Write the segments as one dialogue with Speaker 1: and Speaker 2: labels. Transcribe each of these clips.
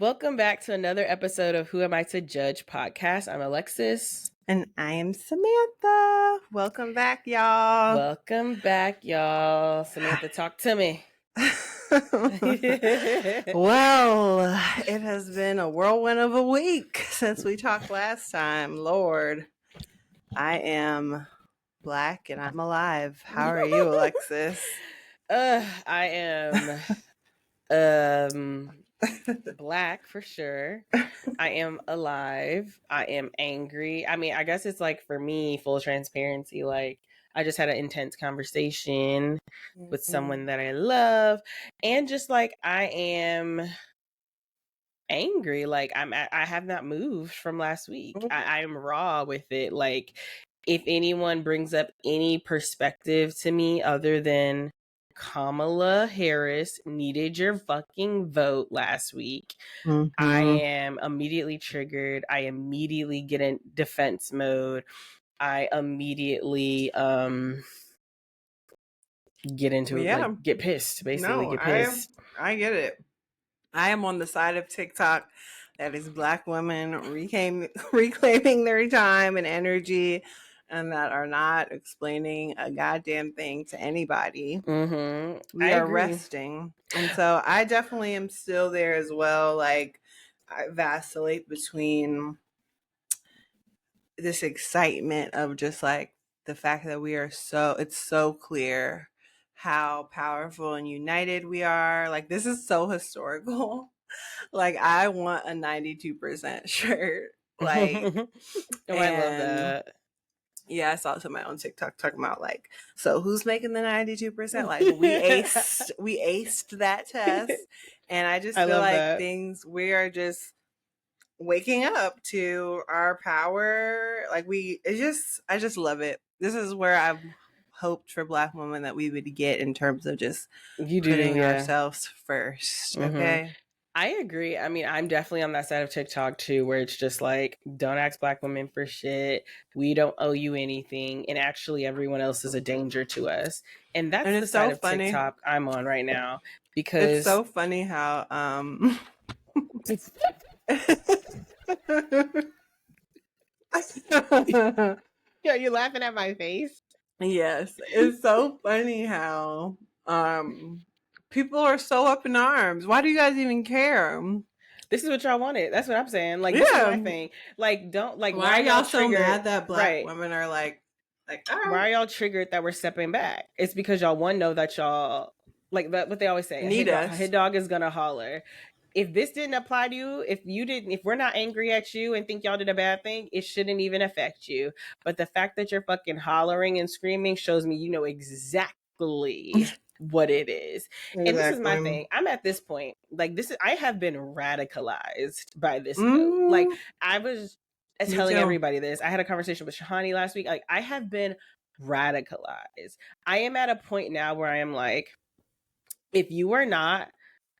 Speaker 1: Welcome back to another episode of Who Am I to Judge podcast. I'm Alexis.
Speaker 2: And I am Samantha. Welcome back, y'all.
Speaker 1: Welcome back, y'all. Samantha, talk to me.
Speaker 2: Well, it has been a whirlwind of a week since we talked last time. Lord, I am Black and I'm alive. How are you, Alexis?
Speaker 1: I am Black for sure. I am alive. I am angry. I mean, I guess it's like, for me, full transparency, like I just had an intense conversation with someone that I love, and just like I am angry. Like I have not moved from last week. I am raw with it. Like, if anyone brings up any perspective to me other than Kamala Harris needed your fucking vote last week, I am immediately triggered. I immediately get in defense mode. I immediately get into it, like get pissed, basically.
Speaker 2: No,
Speaker 1: get pissed.
Speaker 2: I get it. I am on the side of TikTok that is Black women reclaiming their time and energy, and that are not explaining a goddamn thing to anybody. We are resting. And so I definitely am still there as well. Like, I vacillate between this excitement of just like the fact that it's so clear how powerful and united we are. Like, this is so historical. Like, I want a 92% shirt. Like,
Speaker 1: I love that.
Speaker 2: Yeah, I saw somebody on TikTok talking about, like, so who's making the 92%? Like, we aced that test. And I just feel like we are just waking up to our power. Like, I just love it. This is where I've hoped for Black women that we would get in terms of just putting ourselves first. Okay.
Speaker 1: I agree. I mean, I'm definitely on that side of TikTok too, where it's just like, don't ask Black women for shit. We don't owe you anything. And actually, everyone else is a danger to us. And that's the side of TikTok I'm on right now. Because
Speaker 2: it's so funny how
Speaker 1: Yo, you laughing at my face?
Speaker 2: Yes. It's so funny how people are so up in arms. Why do you guys even care?
Speaker 1: This is what y'all wanted. That's what I'm saying. Like, this is my thing. Like, don't, like,
Speaker 2: why are y'all so mad that Black women are like,
Speaker 1: why are y'all triggered that we're stepping back? It's because y'all, one, know that y'all, like, what they always say, a hit dog is gonna holler. If this didn't apply to you, if we're not angry at you and think y'all did a bad thing, it shouldn't even affect you. But the fact that you're fucking hollering and screaming shows me you know exactly what it is. Exactly. And this is my thing. I'm at this point, like, I have been radicalized by this vote. Like, I was telling everybody this. I had a conversation with Shahani last week. Like, I have been radicalized. I am at a point now where I am like, if you are not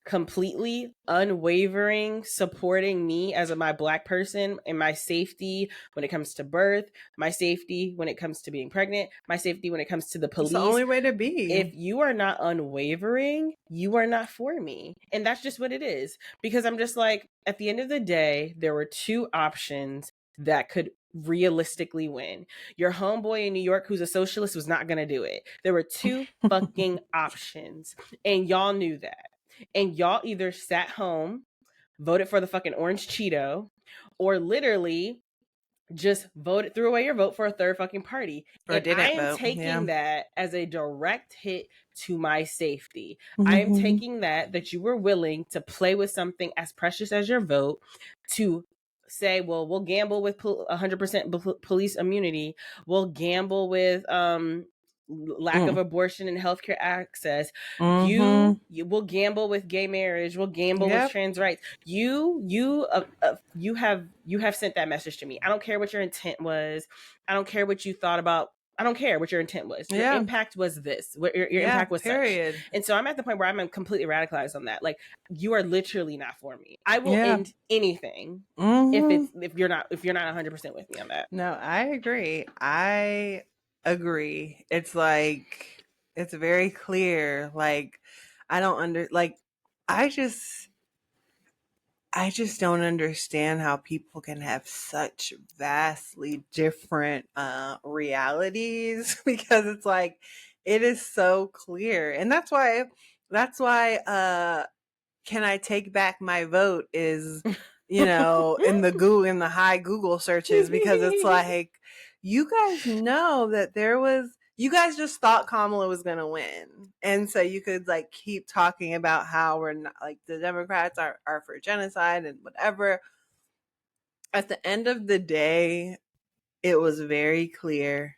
Speaker 1: completely unwavering supporting me as my Black person and my safety when it comes to birth, my safety when it comes to being pregnant, my safety when it comes to the police,
Speaker 2: it's the only way to be.
Speaker 1: If you are not unwavering, you are not for me. And that's just what it is. Because I'm just like, at the end of the day, there were two options that could realistically win. Your homeboy in New York who's a socialist was not going to do it. There were two fucking options. And y'all knew that. And y'all either sat home, voted for the fucking orange Cheeto, or literally just threw away your vote for a third fucking party. And I am taking that as a direct hit to my safety. I am taking that you were willing to play with something as precious as your vote to say, well, we'll gamble with 100% police immunity. We'll gamble with lack of abortion and healthcare access. You will gamble with gay marriage. We'll gamble with trans rights. You have sent that message to me. I don't care what your intent was. I don't care what you thought about. I don't care what your intent was. Your impact was this. Your impact was such. And so I'm at the point where I'm completely radicalized on that. Like, you are literally not for me. I will end anything if you're not 100% with me on that.
Speaker 2: No, I agree. I agree. It's like, it's very clear. Like, I don't I just don't understand how people can have such vastly different realities because it's like it is so clear. And that's why can I take back my vote is, in the high Google searches, because it's like, you guys know that you guys just thought Kamala was going to win. And so you could like keep talking about how we're not, like, the Democrats are for genocide and whatever. At the end of the day, it was very clear.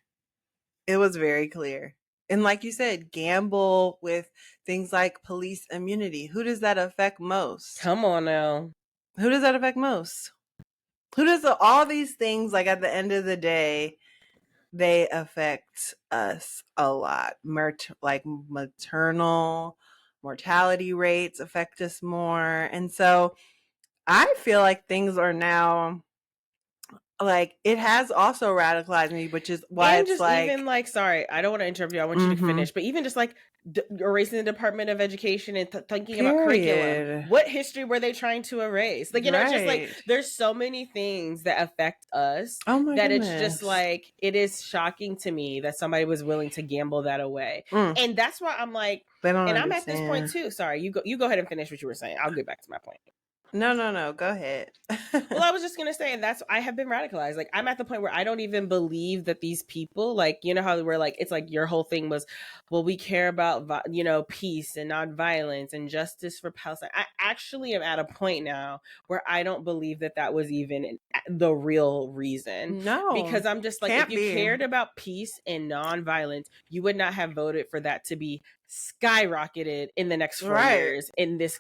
Speaker 2: It was very clear. And like you said, gamble with things like police immunity. Who does that affect most?
Speaker 1: Come on now.
Speaker 2: Who does that affect most? All these things, like, at the end of the day, they affect us a lot. Like maternal mortality rates affect us more. And so I feel like things are now, like, it has also radicalized me, which is why
Speaker 1: and
Speaker 2: it's
Speaker 1: just
Speaker 2: like,
Speaker 1: even like, sorry, I don't want to interrupt you. I want you to finish, but even just like erasing the Department of Education and thinking about curriculum. What history were they trying to erase? Like, it's just like there's so many things that affect us that it's just like, it is shocking to me that somebody was willing to gamble that away. And that's why I'm like, and I'm at this point too. Sorry, you go ahead and finish what you were saying. I'll get back to my point.
Speaker 2: No, go ahead.
Speaker 1: Well, I was just gonna say, and I have been radicalized. Like, I'm at the point where I don't even believe that these people, like, you know how we're like, it's like your whole thing was, well, we care about peace and non-violence and justice for Palestine. I actually am at a point now where I don't believe that was even the real reason.
Speaker 2: No,
Speaker 1: because I'm just like, if you cared about peace and non-violence, you would not have voted for that to be skyrocketed in the next 4 years against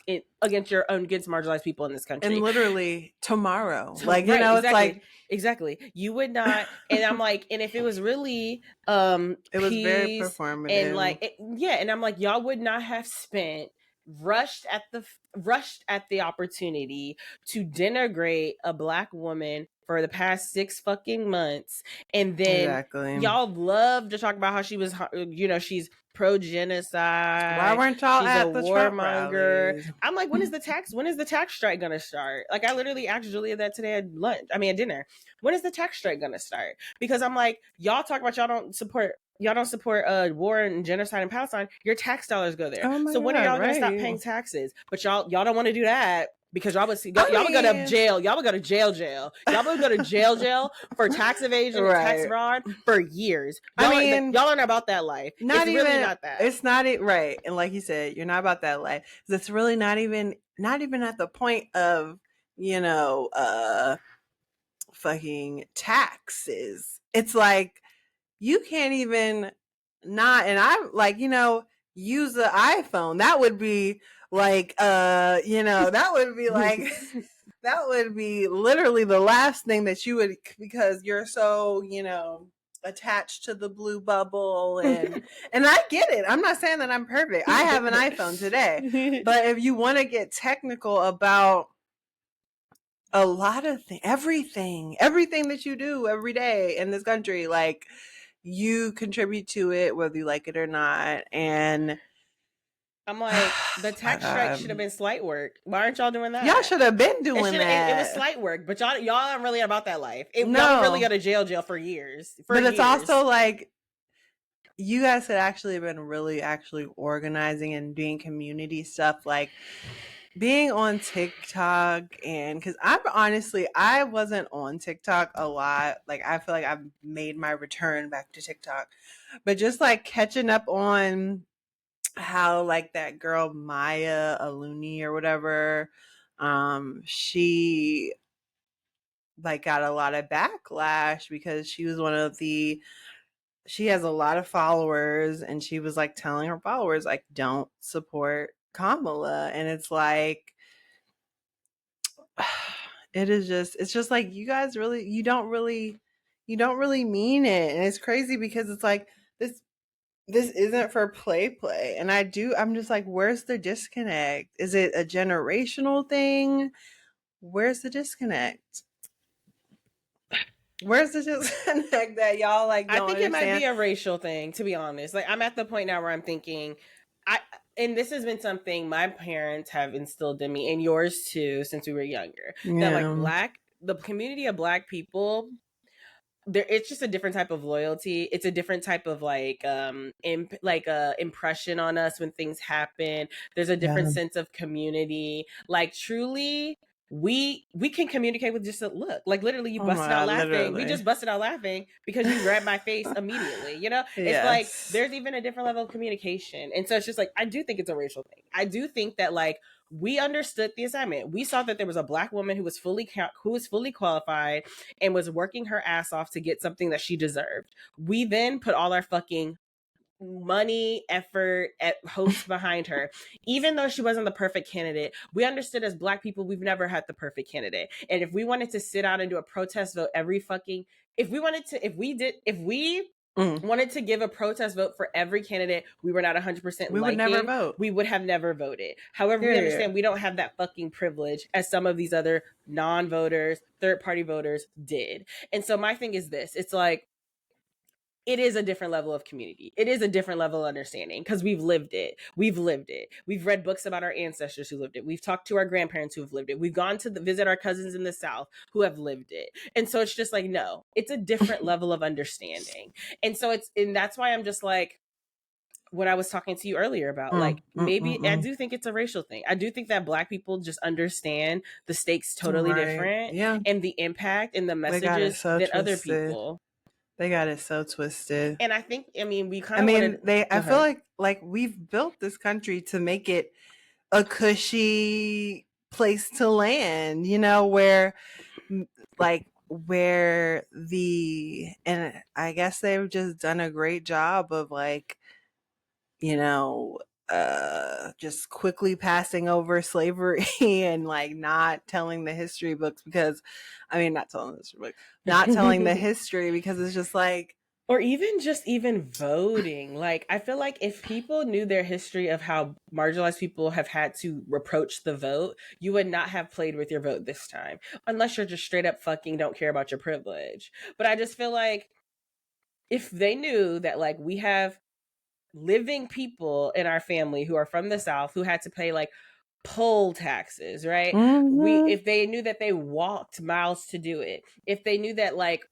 Speaker 1: marginalized people in this country,
Speaker 2: and literally tomorrow. Like, exactly. It's like,
Speaker 1: exactly, you would not. And I'm like, and if it was really it
Speaker 2: was very performative,
Speaker 1: and like and I'm like, y'all would not have rushed at the opportunity to denigrate a Black woman for the past 6 fucking months, and then y'all love to talk about how she was, she's pro-genocide.
Speaker 2: Why weren't y'all at the
Speaker 1: warmonger? I'm like, when is the tax strike gonna start? Like, I literally asked Julia that today at dinner. When is the tax strike gonna start? Because I'm like, y'all talk about y'all don't support war and genocide in Palestine. Your tax dollars go there. So when are y'all gonna stop paying taxes? But y'all don't want to do that because y'all would go to jail. Y'all would go to jail. Y'all would go to jail for tax evasion and tax fraud for years. Y'all aren't about that life. Really not that.
Speaker 2: It's not it, right? And like you said, you're not about that life. It's really not even at the point of fucking taxes. It's like, you can't even not, and I like, use the iPhone. That would be like, that would be like, that would be literally the last thing that you would, because you're so, attached to the blue bubble. And I get it. I'm not saying that I'm perfect. I have an iPhone today. But if you want to get technical about a lot of things, everything that you do every day in this country, like, you contribute to it whether you like it or not. And
Speaker 1: I'm like, the tax strike should have been slight work. Why aren't y'all doing that?
Speaker 2: Y'all should have been doing that.
Speaker 1: It was slight work, but y'all aren't really about that life. Y'all really go to jail for years.
Speaker 2: It's also like, you guys had actually been really actually organizing and doing community stuff, like being on TikTok. And because I wasn't on TikTok a lot. Like, I feel like I've made my return back to TikTok, but just like catching up on how, like, that girl Maya Aluni or whatever, she like got a lot of backlash because she was she has a lot of followers, and she was like telling her followers, like, don't support Kamala. And it's like, it's just like, you guys really, you don't really mean it. And it's crazy because it's like, this isn't for play. And I'm just like, where's the disconnect? Is it a generational thing? Where's the disconnect? Where's the disconnect that y'all like don't
Speaker 1: I think
Speaker 2: understand?
Speaker 1: It might be a racial thing, to be honest. Like, I'm at the point now where I'm thinking, and this has been something my parents have instilled in me, and yours too, since we were younger. That like the community of Black people, there, it's just a different type of loyalty. It's a different type of like impression on us when things happen. There's a different sense of community. Like truly, we can communicate with just a look. Like literally, you busted out laughing. Literally. We just busted out laughing because you grabbed my face immediately. You know, it's like there's even a different level of communication, and so it's just like I do think it's a racial thing. I do think that like we understood the assignment. We saw that there was a Black woman who was fully qualified and was working her ass off to get something that she deserved. We then put all our fucking money, effort, hopes behind her. Even though she wasn't the perfect candidate, we understood as Black people, we've never had the perfect candidate. And if we wanted to sit out and do a protest vote every fucking, if we wanted to give a protest vote for every candidate we were not 100%
Speaker 2: we would never vote.
Speaker 1: We would have never voted. However, we understand we don't have that fucking privilege as some of these other non-voters, third-party voters did. And so my thing is this. It's like, it is a different level of community. It is a different level of understanding because we've lived it. We've lived it. We've read books about our ancestors who lived it. We've talked to our grandparents who have lived it. We've gone to visit our cousins in the South who have lived it. And so it's just like, no, it's a different level of understanding. And so and that's why I'm just like, what I was talking to you earlier about, like maybe I do think it's a racial thing. I do think that Black people just understand the stakes totally different, and the impact and the messages than other people.
Speaker 2: They got it so twisted.
Speaker 1: And I think, I mean, we kind of
Speaker 2: I feel like we've built this country to make it a cushy place to land, you know, where and I guess they've just done a great job of like, you know, just quickly passing over slavery and like not telling the history books because, I mean, not telling the history book, not telling the history because it's just like,
Speaker 1: or even voting. Like, I feel like if people knew their history of how marginalized people have had to approach the vote, you would not have played with your vote this time, unless you're just straight up fucking don't care about your privilege. But I just feel like if they knew that like we have living people in our family who are from the South who had to pay like poll taxes, right? If they knew that they walked miles to do it, if they knew that like,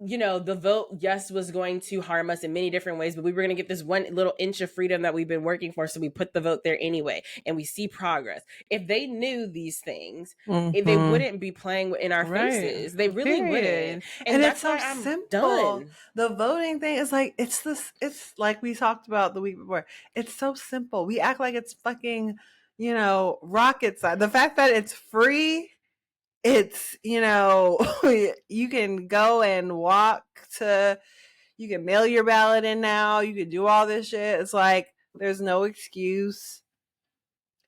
Speaker 1: you know, the vote, yes, was going to harm us in many different ways, but we were going to get this one little inch of freedom that we've been working for. So we put the vote there anyway, and we see progress. If they knew these things, they wouldn't be playing in our faces. They really wouldn't. And that's why I'm simple. Done.
Speaker 2: The voting thing is like, it's like we talked about the week before. It's so simple. We act like it's fucking, you know, rocket science. The fact that it's free, it's, you know, you can go and you can mail your ballot in now. You can do all this shit. It's like, there's no excuse.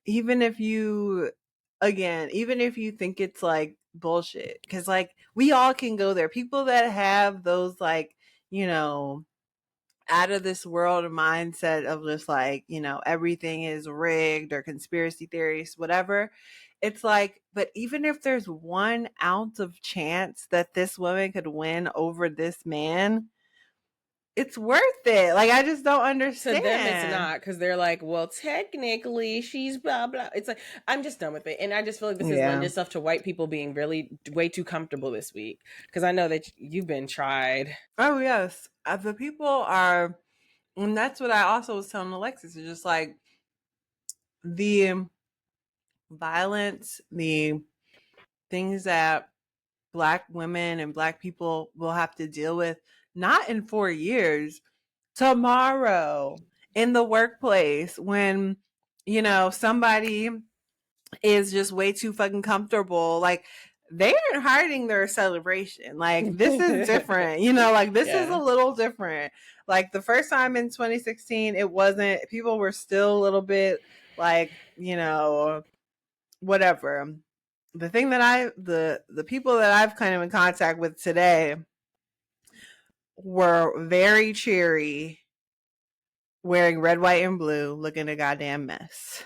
Speaker 2: Even if you think it's like bullshit. Because like, we all can go there. People that have those like, you know, out of this world mindset of just like, you know, everything is rigged or conspiracy theories, whatever. It's like, but even if there's 1 ounce of chance that this woman could win over this man, it's worth it. Like, I just don't understand.
Speaker 1: To them, it's not, because they're like, well, technically, she's blah, blah. It's like, I'm just done with it. And I just feel like this has lent itself to white people being really way too comfortable this week. Because I know that you've been tried.
Speaker 2: Oh, yes. The people are, and that's what I also was telling Alexis, it's just like, the violence, the things that Black women and Black people will have to deal with, not in 4 years, tomorrow in the workplace when, you know, somebody is just way too fucking comfortable. Like, they aren't hiding their celebration. Like, this is different, you know, like this is a little different. Like the first time in 2016, it wasn't, people were still a little bit like, you know, whatever. The thing that the people that I've kind of in contact with today were very cheery, wearing red, white, and blue, looking a goddamn mess.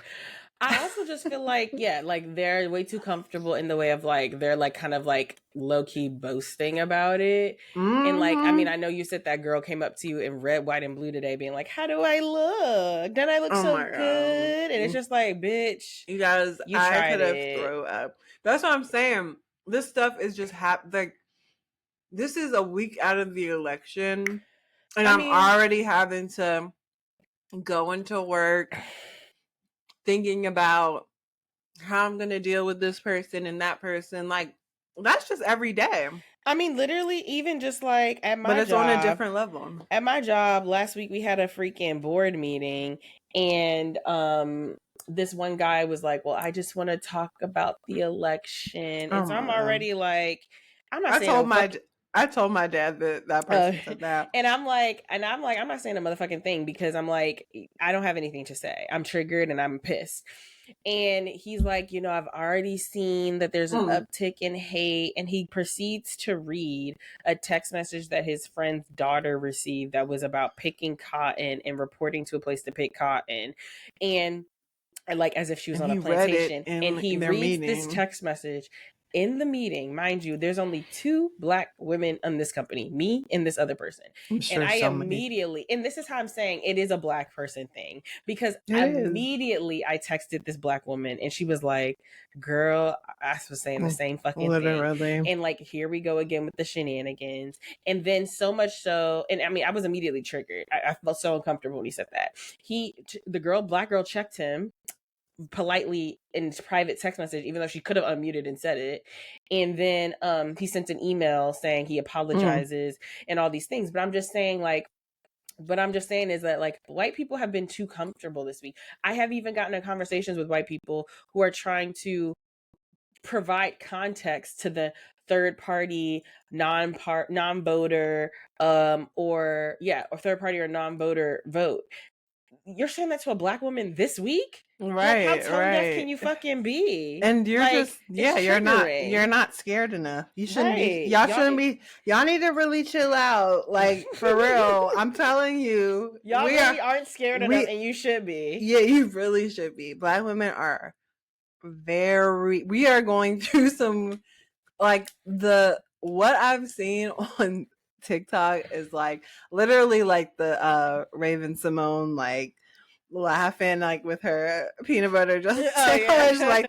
Speaker 1: I also just feel like, yeah, like they're way too comfortable in the way of like they're like kind of like low key boasting about it. And like, I mean, I know you said that girl came up to you in red, white, and blue today, being like, "How do I look? Don't I look
Speaker 2: Oh
Speaker 1: so
Speaker 2: my God.
Speaker 1: good?" And it's just like, bitch,
Speaker 2: You guys,
Speaker 1: you
Speaker 2: I
Speaker 1: tried
Speaker 2: could have
Speaker 1: it.
Speaker 2: thrown up. That's what I'm saying. This stuff is just like, this is a week out of the election, and
Speaker 1: I
Speaker 2: I'm
Speaker 1: mean,
Speaker 2: already having to go into work thinking about how I'm going to deal with this person and that person. Like, that's just every day.
Speaker 1: I mean, literally, even just like at
Speaker 2: But
Speaker 1: my
Speaker 2: it's on a
Speaker 1: job,
Speaker 2: different level.
Speaker 1: At my job last week, we had a freaking board meeting, and this one guy was like, "Well, I just want to talk about the election,"
Speaker 2: Oh
Speaker 1: and so I'm
Speaker 2: my God.
Speaker 1: already like, I'm not
Speaker 2: I
Speaker 1: saying
Speaker 2: told
Speaker 1: no
Speaker 2: my
Speaker 1: fuck.
Speaker 2: I told my dad that that
Speaker 1: Uh,
Speaker 2: person said that.
Speaker 1: and I'm like, I'm not saying a motherfucking thing because I'm like, I don't have anything to say. I'm triggered and I'm pissed. And he's like, I've already seen that there's an uptick in hate. And he proceeds to read a text message that his friend's daughter received that was about picking cotton and reporting to a place to pick cotton. And like as if she was
Speaker 2: And
Speaker 1: on a
Speaker 2: he read it
Speaker 1: plantation. And
Speaker 2: in
Speaker 1: he
Speaker 2: their
Speaker 1: reads this
Speaker 2: meeting.
Speaker 1: text message in the meeting. Mind you, there's only 2 Black women in this company, me and this other person.
Speaker 2: I'm
Speaker 1: And
Speaker 2: sure
Speaker 1: I
Speaker 2: so many.
Speaker 1: immediately, and this is how I'm saying it is a Black person thing, because
Speaker 2: It is.
Speaker 1: immediately I texted this Black woman and she was like, "Girl, I was saying the same fucking thing."
Speaker 2: Literally.
Speaker 1: And like, here we go again with the shenanigans. And then so much so, and I mean, I was immediately triggered. I felt so uncomfortable when he said that. The Black girl checked him politely in private text message, even though she could have unmuted and said it. And then he sent an email saying he apologizes and all these things. But I'm just saying, like, what I'm just saying is that like white people have been too comfortable this week. I have even gotten in conversations with white people who are trying to provide context to the third party non-voter or third party or non-voter vote. You're saying that to a Black woman this week? Like, how
Speaker 2: Right,
Speaker 1: tone deaf can
Speaker 2: right.
Speaker 1: you fucking be?
Speaker 2: And you're
Speaker 1: Like,
Speaker 2: just,
Speaker 1: it's
Speaker 2: yeah, you're
Speaker 1: triggering.
Speaker 2: not scared enough. You shouldn't be,
Speaker 1: Right.
Speaker 2: y'all need to really chill out. Like, for real. I'm telling you,
Speaker 1: Y'all really aren't scared enough,
Speaker 2: we,
Speaker 1: and you should be.
Speaker 2: yeah, you really should be. Black women are we are going through some, like, what I've seen on TikTok is like literally like the Raven Simone, like laughing like with her peanut butter just sandwich, like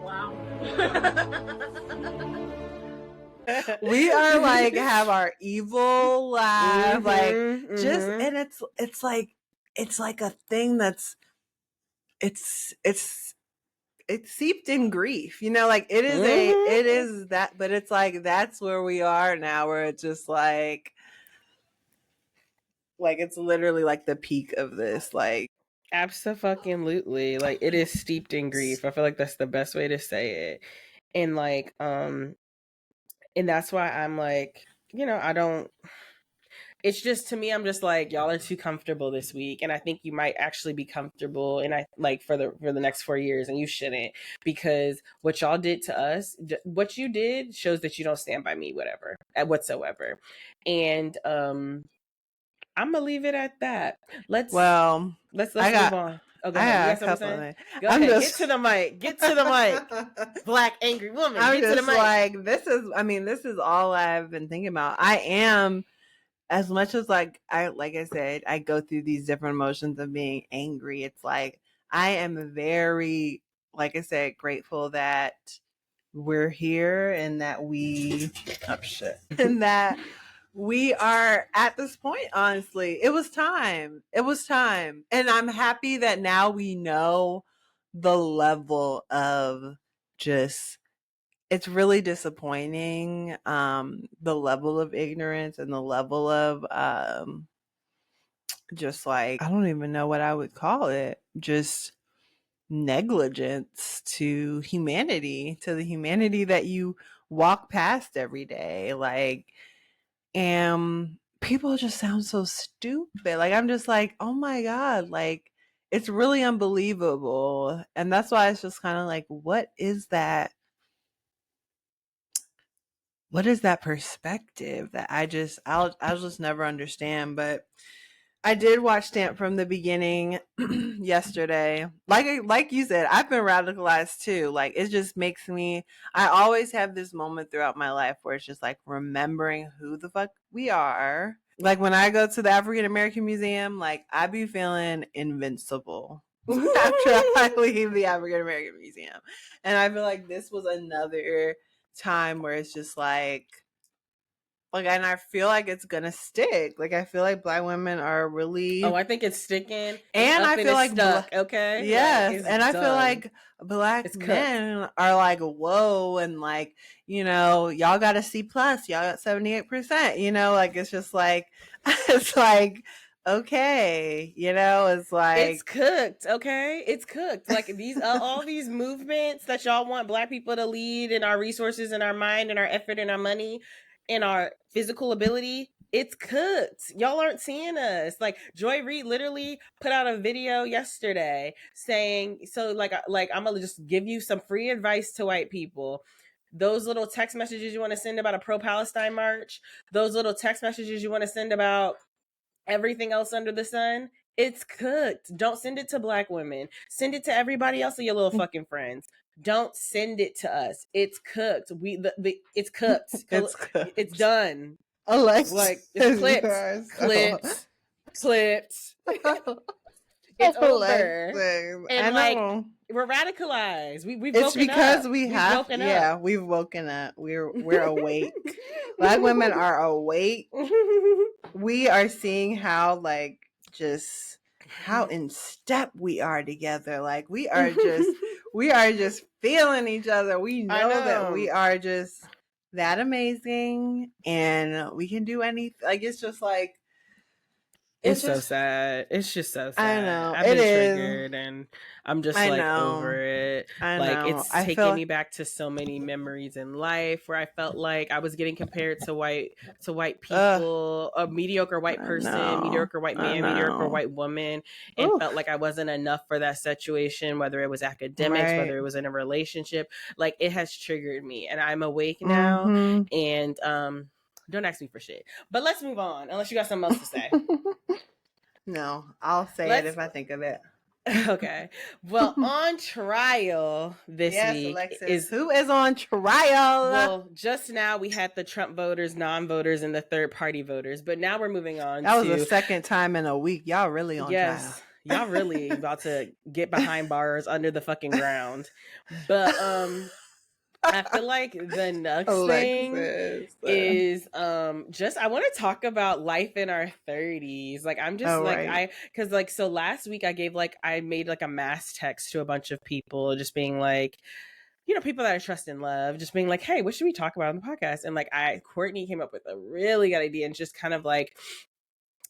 Speaker 3: Wow.
Speaker 2: we are like have our evil laugh, like just, and it's like a thing that's it's seeped in grief, like it is that, but it's like that's where we are now, where it's just like it's literally like the peak of this, like
Speaker 1: Absolutely. Like, it is steeped in grief. I feel like that's the best way to say it. And like, and that's why I'm like, I don't. It's just, to me, I'm just like, y'all are too comfortable this week, and I think you might actually be comfortable, and I like for the next 4 years, and you shouldn't, because what y'all did to us, what you did shows that you don't stand by me, whatever, whatsoever, and I'm gonna leave it at that. Let's
Speaker 2: well,
Speaker 1: let's
Speaker 2: I
Speaker 1: move
Speaker 2: got
Speaker 1: on. Oh, go
Speaker 2: I
Speaker 1: ahead. You
Speaker 2: got
Speaker 1: got
Speaker 2: a
Speaker 1: something
Speaker 2: couple
Speaker 1: to
Speaker 2: of
Speaker 1: say?
Speaker 2: it.
Speaker 1: Go
Speaker 2: I'm
Speaker 1: ahead.
Speaker 2: just
Speaker 1: Get to the mic. Get to the mic. Black angry woman.
Speaker 2: I'm
Speaker 1: Get to the
Speaker 2: just
Speaker 1: mic.
Speaker 2: like, this is all I've been thinking about. I am, as much as like I said, I go through these different emotions of being angry. It's like I am very, like I said, grateful that we're here and that and that we are at this point. Honestly, it was time. And I'm happy that now we know the level of just, it's really disappointing, the level of ignorance and the level of just like, I don't even know what I would call it, just negligence to humanity, to the humanity that you walk past every day. Like, and people just sound so stupid. Like, I'm just like, oh my God, like, it's really unbelievable. And that's why it's just kind of like, what is that? What is that perspective that I'll just never understand? But I did watch Stamp from the beginning yesterday. Like you said, I've been radicalized too. Like, it just makes me, I always have this moment throughout my life where it's just like remembering who the fuck we are. Like, when I go to the African American Museum, like, I be feeling invincible after I leave the African American Museum. And I feel like this was another time where it's just like, and I feel like it's gonna stick. Like, I feel like Black women are really,
Speaker 1: Oh, I think it's sticking. It's
Speaker 2: and
Speaker 1: up
Speaker 2: I
Speaker 1: and
Speaker 2: feel
Speaker 1: it's
Speaker 2: like
Speaker 1: stuck. Okay,
Speaker 2: yes,
Speaker 1: like, it's
Speaker 2: and I feel
Speaker 1: done.
Speaker 2: like Black
Speaker 1: It's cooked.
Speaker 2: men are like, whoa, and like, you know, y'all got a C plus, y'all got 78%. You know, like, it's just like, it's like, okay, you know, it's like,
Speaker 1: it's cooked. Okay, it's cooked. Like, these all these movements that y'all want Black people to lead, in our resources, and our mind, and our effort, and our money, and our physical ability. It's cooked. Y'all aren't seeing us. Like, Joy Reid literally put out a video yesterday saying, so like I'm gonna just give you some free advice to white people. Those little text messages you want to send about a pro-Palestine march, those little text messages you want to send about everything else under the sun, it's cooked. Don't send it to Black women. Send it to everybody else of your little fucking friends. Don't send it to us. It's cooked. It's cooked.
Speaker 2: it's cooked.
Speaker 1: It's done.
Speaker 2: Alexis,
Speaker 1: Like, it's clipped. It's over.
Speaker 2: Alexis.
Speaker 1: And like, we're radicalized. We've
Speaker 2: it's
Speaker 1: woken
Speaker 2: because
Speaker 1: up.
Speaker 2: we've woken up. We've woken up. We're awake. Black women are awake. We are seeing how, like, just how in step we are together. Like, we are just feeling each other. We know that we are just that amazing, and we can do anything. Like, it's just like,
Speaker 1: it's so sad. It's just so sad.
Speaker 2: I know.
Speaker 1: I've been triggered, and I'm just like over it.
Speaker 2: Like,
Speaker 1: it's taking me back to so many memories in life where I felt like I was getting compared to white people, a mediocre white person, mediocre white man, mediocre white woman, and felt like I wasn't enough for that situation, whether it was academics, whether it was in a relationship. Like, it has triggered me, and I'm awake now. And don't ask me for shit. But let's move on, unless you got something else to say.
Speaker 2: No, I'll say it if I think of it.
Speaker 1: Okay. Well, on trial this week,
Speaker 2: Alexis, who is on trial?
Speaker 1: Well, just now we had the Trump voters, non-voters, and the third-party voters, but now we're moving on.
Speaker 2: That was the second time in a week. Y'all really on trial.
Speaker 1: Y'all really about to get behind bars under the fucking ground. But I feel like the next thing is just, I want to talk about life in our 30s. Like, I'm just because like, so last week I made like a mass text to a bunch of people, just being like, you know, people that I trust and love, just being like, hey, what should we talk about on the podcast? And like, Courtney came up with a really good idea, and just kind of like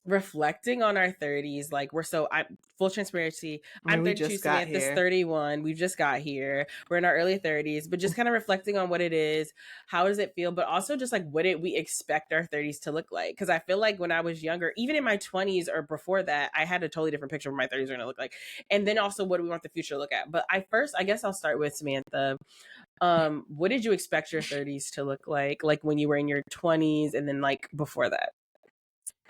Speaker 1: reflecting on our 30s. Like, I'm full transparency, I'm 32, Samantha's 31. We've just got here. We're in our early 30s, but just kind of reflecting on what it is, how does it feel, but also just like, what did we expect our 30s to look like? Because I feel like when I was younger, even in my 20s or before that, I had a totally different picture of what my 30s are going to look like. And then also, what do we want the future to look at? But I guess I'll start with Samantha. What did you expect your 30s to look like when you were in your 20s, and then like before that?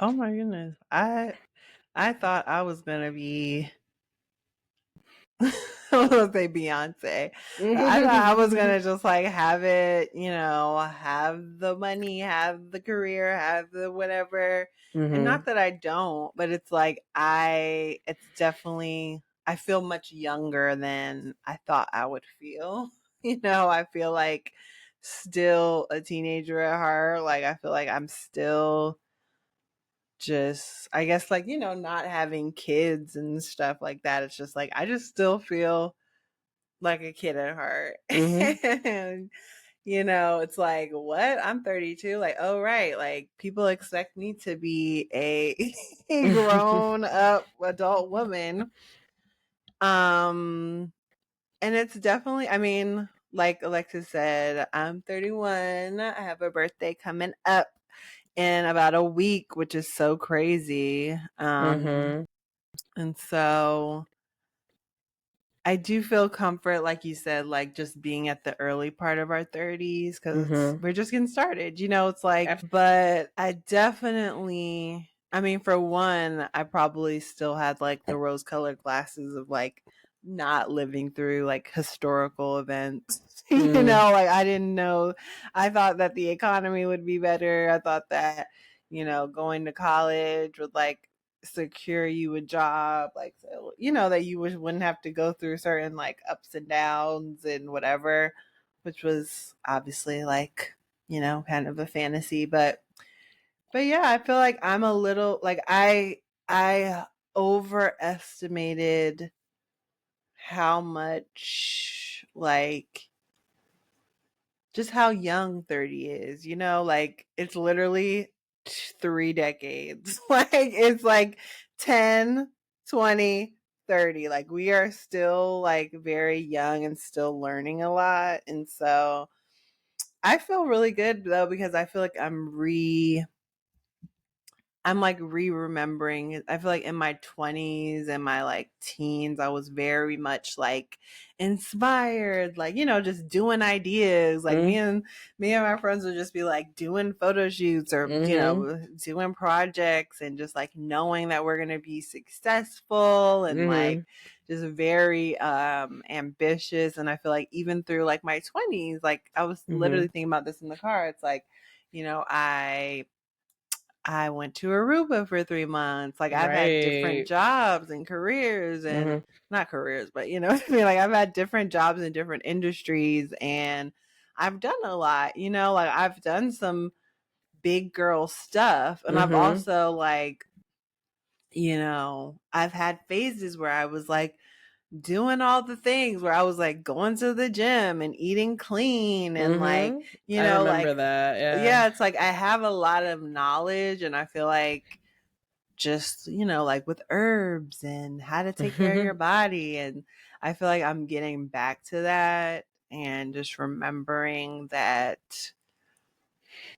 Speaker 2: Oh my goodness. I thought I was gonna be I was gonna say Beyonce. I thought I was gonna just like have it, you know, have the money, have the career, have the whatever. And not that I don't, but it's like it's definitely, I feel much younger than I thought I would feel. You know, I feel like still a teenager at heart. Like, I feel like I'm still just, I guess, like, you know, not having kids and stuff like that. It's just like, I just still feel like a kid at heart. And, you know, it's like, what? I'm 32. Like, oh, right. Like, people expect me to be a grown up adult woman. And it's definitely, I mean, like Alexis said, I'm 31. I have a birthday coming up in about a week, which is so crazy.
Speaker 1: Mm-hmm.
Speaker 2: And so I do feel comfort, like you said, like just being at the early part of our 30s because
Speaker 1: Mm-hmm.
Speaker 2: we're just getting started. It's like, but I definitely, I mean, for one, I probably still had like the rose colored glasses of like not living through like historical events. Like I didn't know, I thought that the economy would be better. I thought that, going to college would like secure you a job, like, so that you wouldn't have to go through certain like ups and downs and whatever, which was obviously like kind of a fantasy. But yeah, I feel like I'm a little like I overestimated how much like just how young 30 is, like it's literally 3 decades. Like it's like 10, 20, 30. Like we are still like very young and still learning a lot. And so I feel really good though, because I feel like I'm like re-remembering. I feel like in my 20s and my like teens, I was very much like inspired, like, just doing ideas. Like me and my friends would just be like doing photo shoots or,
Speaker 1: Mm-hmm.
Speaker 2: doing projects and just like knowing that we're gonna be successful and
Speaker 1: Mm-hmm.
Speaker 2: like just very ambitious. And I feel like even through like my 20s, like I was literally
Speaker 1: Mm-hmm.
Speaker 2: thinking about this in the car. It's like, I went to Aruba for 3 months. Like I've had different
Speaker 1: Right.
Speaker 2: jobs and careers and
Speaker 1: Mm-hmm.
Speaker 2: not careers, but you know what I mean? Like I've had different jobs in different industries and I've done a lot, like I've done some big girl stuff. And I've
Speaker 1: Mm-hmm.
Speaker 2: also like, I've had phases where I was like doing all the things where I was like going to the gym and eating clean and like,
Speaker 1: Mm-hmm. I remember
Speaker 2: like,
Speaker 1: that. Yeah.
Speaker 2: yeah, it's like I have a lot of knowledge and I feel like just like with herbs and how to take care of your
Speaker 1: Mm-hmm.
Speaker 2: body, and I feel like I'm getting back to that and just remembering that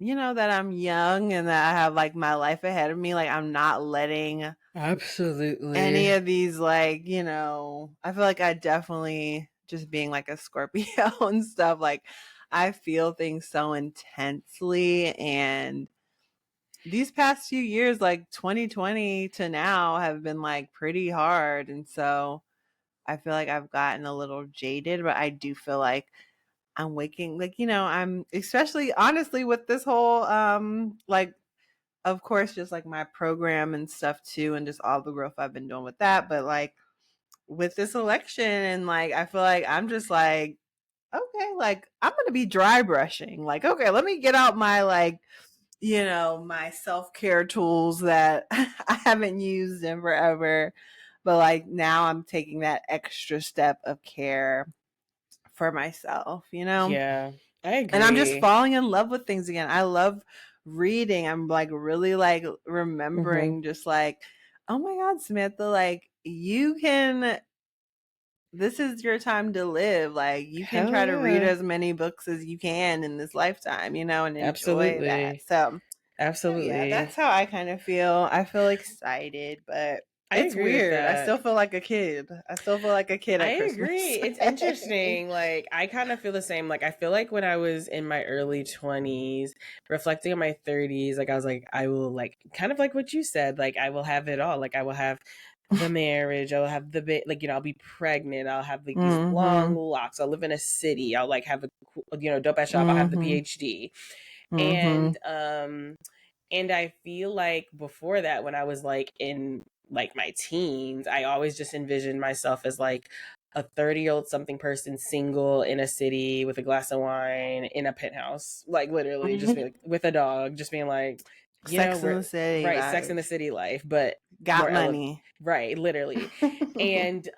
Speaker 2: that I'm young and that I have like my life ahead of me. Like I'm not letting any
Speaker 1: Absolutely.
Speaker 2: of these like I feel like I definitely, just being like a Scorpio and stuff, like I feel things so intensely. And these past few years, like 2020 to now, have been like pretty hard. And so I feel like I've gotten a little jaded, but I do feel like I'm waking, like, I'm especially honestly with this whole, like, of course, just like my program and stuff too, and just all the growth I've been doing with that. But like with this election, and like, I feel like I'm just like, okay, like I'm going to be dry brushing. Like, okay, let me get out my like, my self-care tools that I haven't used in forever. But like now I'm taking that extra step of care for myself,
Speaker 1: Yeah, I
Speaker 2: And I'm just
Speaker 1: agree.
Speaker 2: falling in love with things again. I love reading. I'm like really like
Speaker 1: Mm-hmm.
Speaker 2: remembering just like, oh my God, Samantha, like you can, this is your time to live. Like you can
Speaker 1: Hell
Speaker 2: try to read
Speaker 1: yeah.
Speaker 2: as many books as you can in this lifetime, and enjoy that.
Speaker 1: Absolutely.
Speaker 2: So yeah,
Speaker 1: Absolutely.
Speaker 2: that's how I kind of feel. I feel excited, but
Speaker 1: I
Speaker 2: it's
Speaker 1: agree with
Speaker 2: weird. I
Speaker 1: that.
Speaker 2: still feel like a kid. I still feel like a kid
Speaker 1: I
Speaker 2: at
Speaker 1: agree.
Speaker 2: Christmas.
Speaker 1: It's interesting. Like, I kind of feel the same. Like, I feel like when I was in my early 20s, reflecting on my 30s, like, I was like, I will, like, kind of like what you said, like, I will have it all. Like, I will have the marriage, I will have the bit, like, I'll be pregnant, I'll have, like, these long
Speaker 2: Mm-hmm.
Speaker 1: locks, I'll live in a city, I'll, like, have a, dope ass job, I'll have the
Speaker 2: Mm-hmm.
Speaker 1: PhD.
Speaker 2: Mm-hmm.
Speaker 1: And I feel like before that, when I was like in like my teens, I always just envisioned myself as like a 30-year-old something person, single in a city with a glass of wine in a penthouse, like literally just
Speaker 2: Mm-hmm.
Speaker 1: being like, with a dog, just being like,
Speaker 2: Sex in
Speaker 1: we're
Speaker 2: the City
Speaker 1: right, Sex in the
Speaker 2: vibes.
Speaker 1: City life, but more
Speaker 2: Got money.
Speaker 1: right, literally. And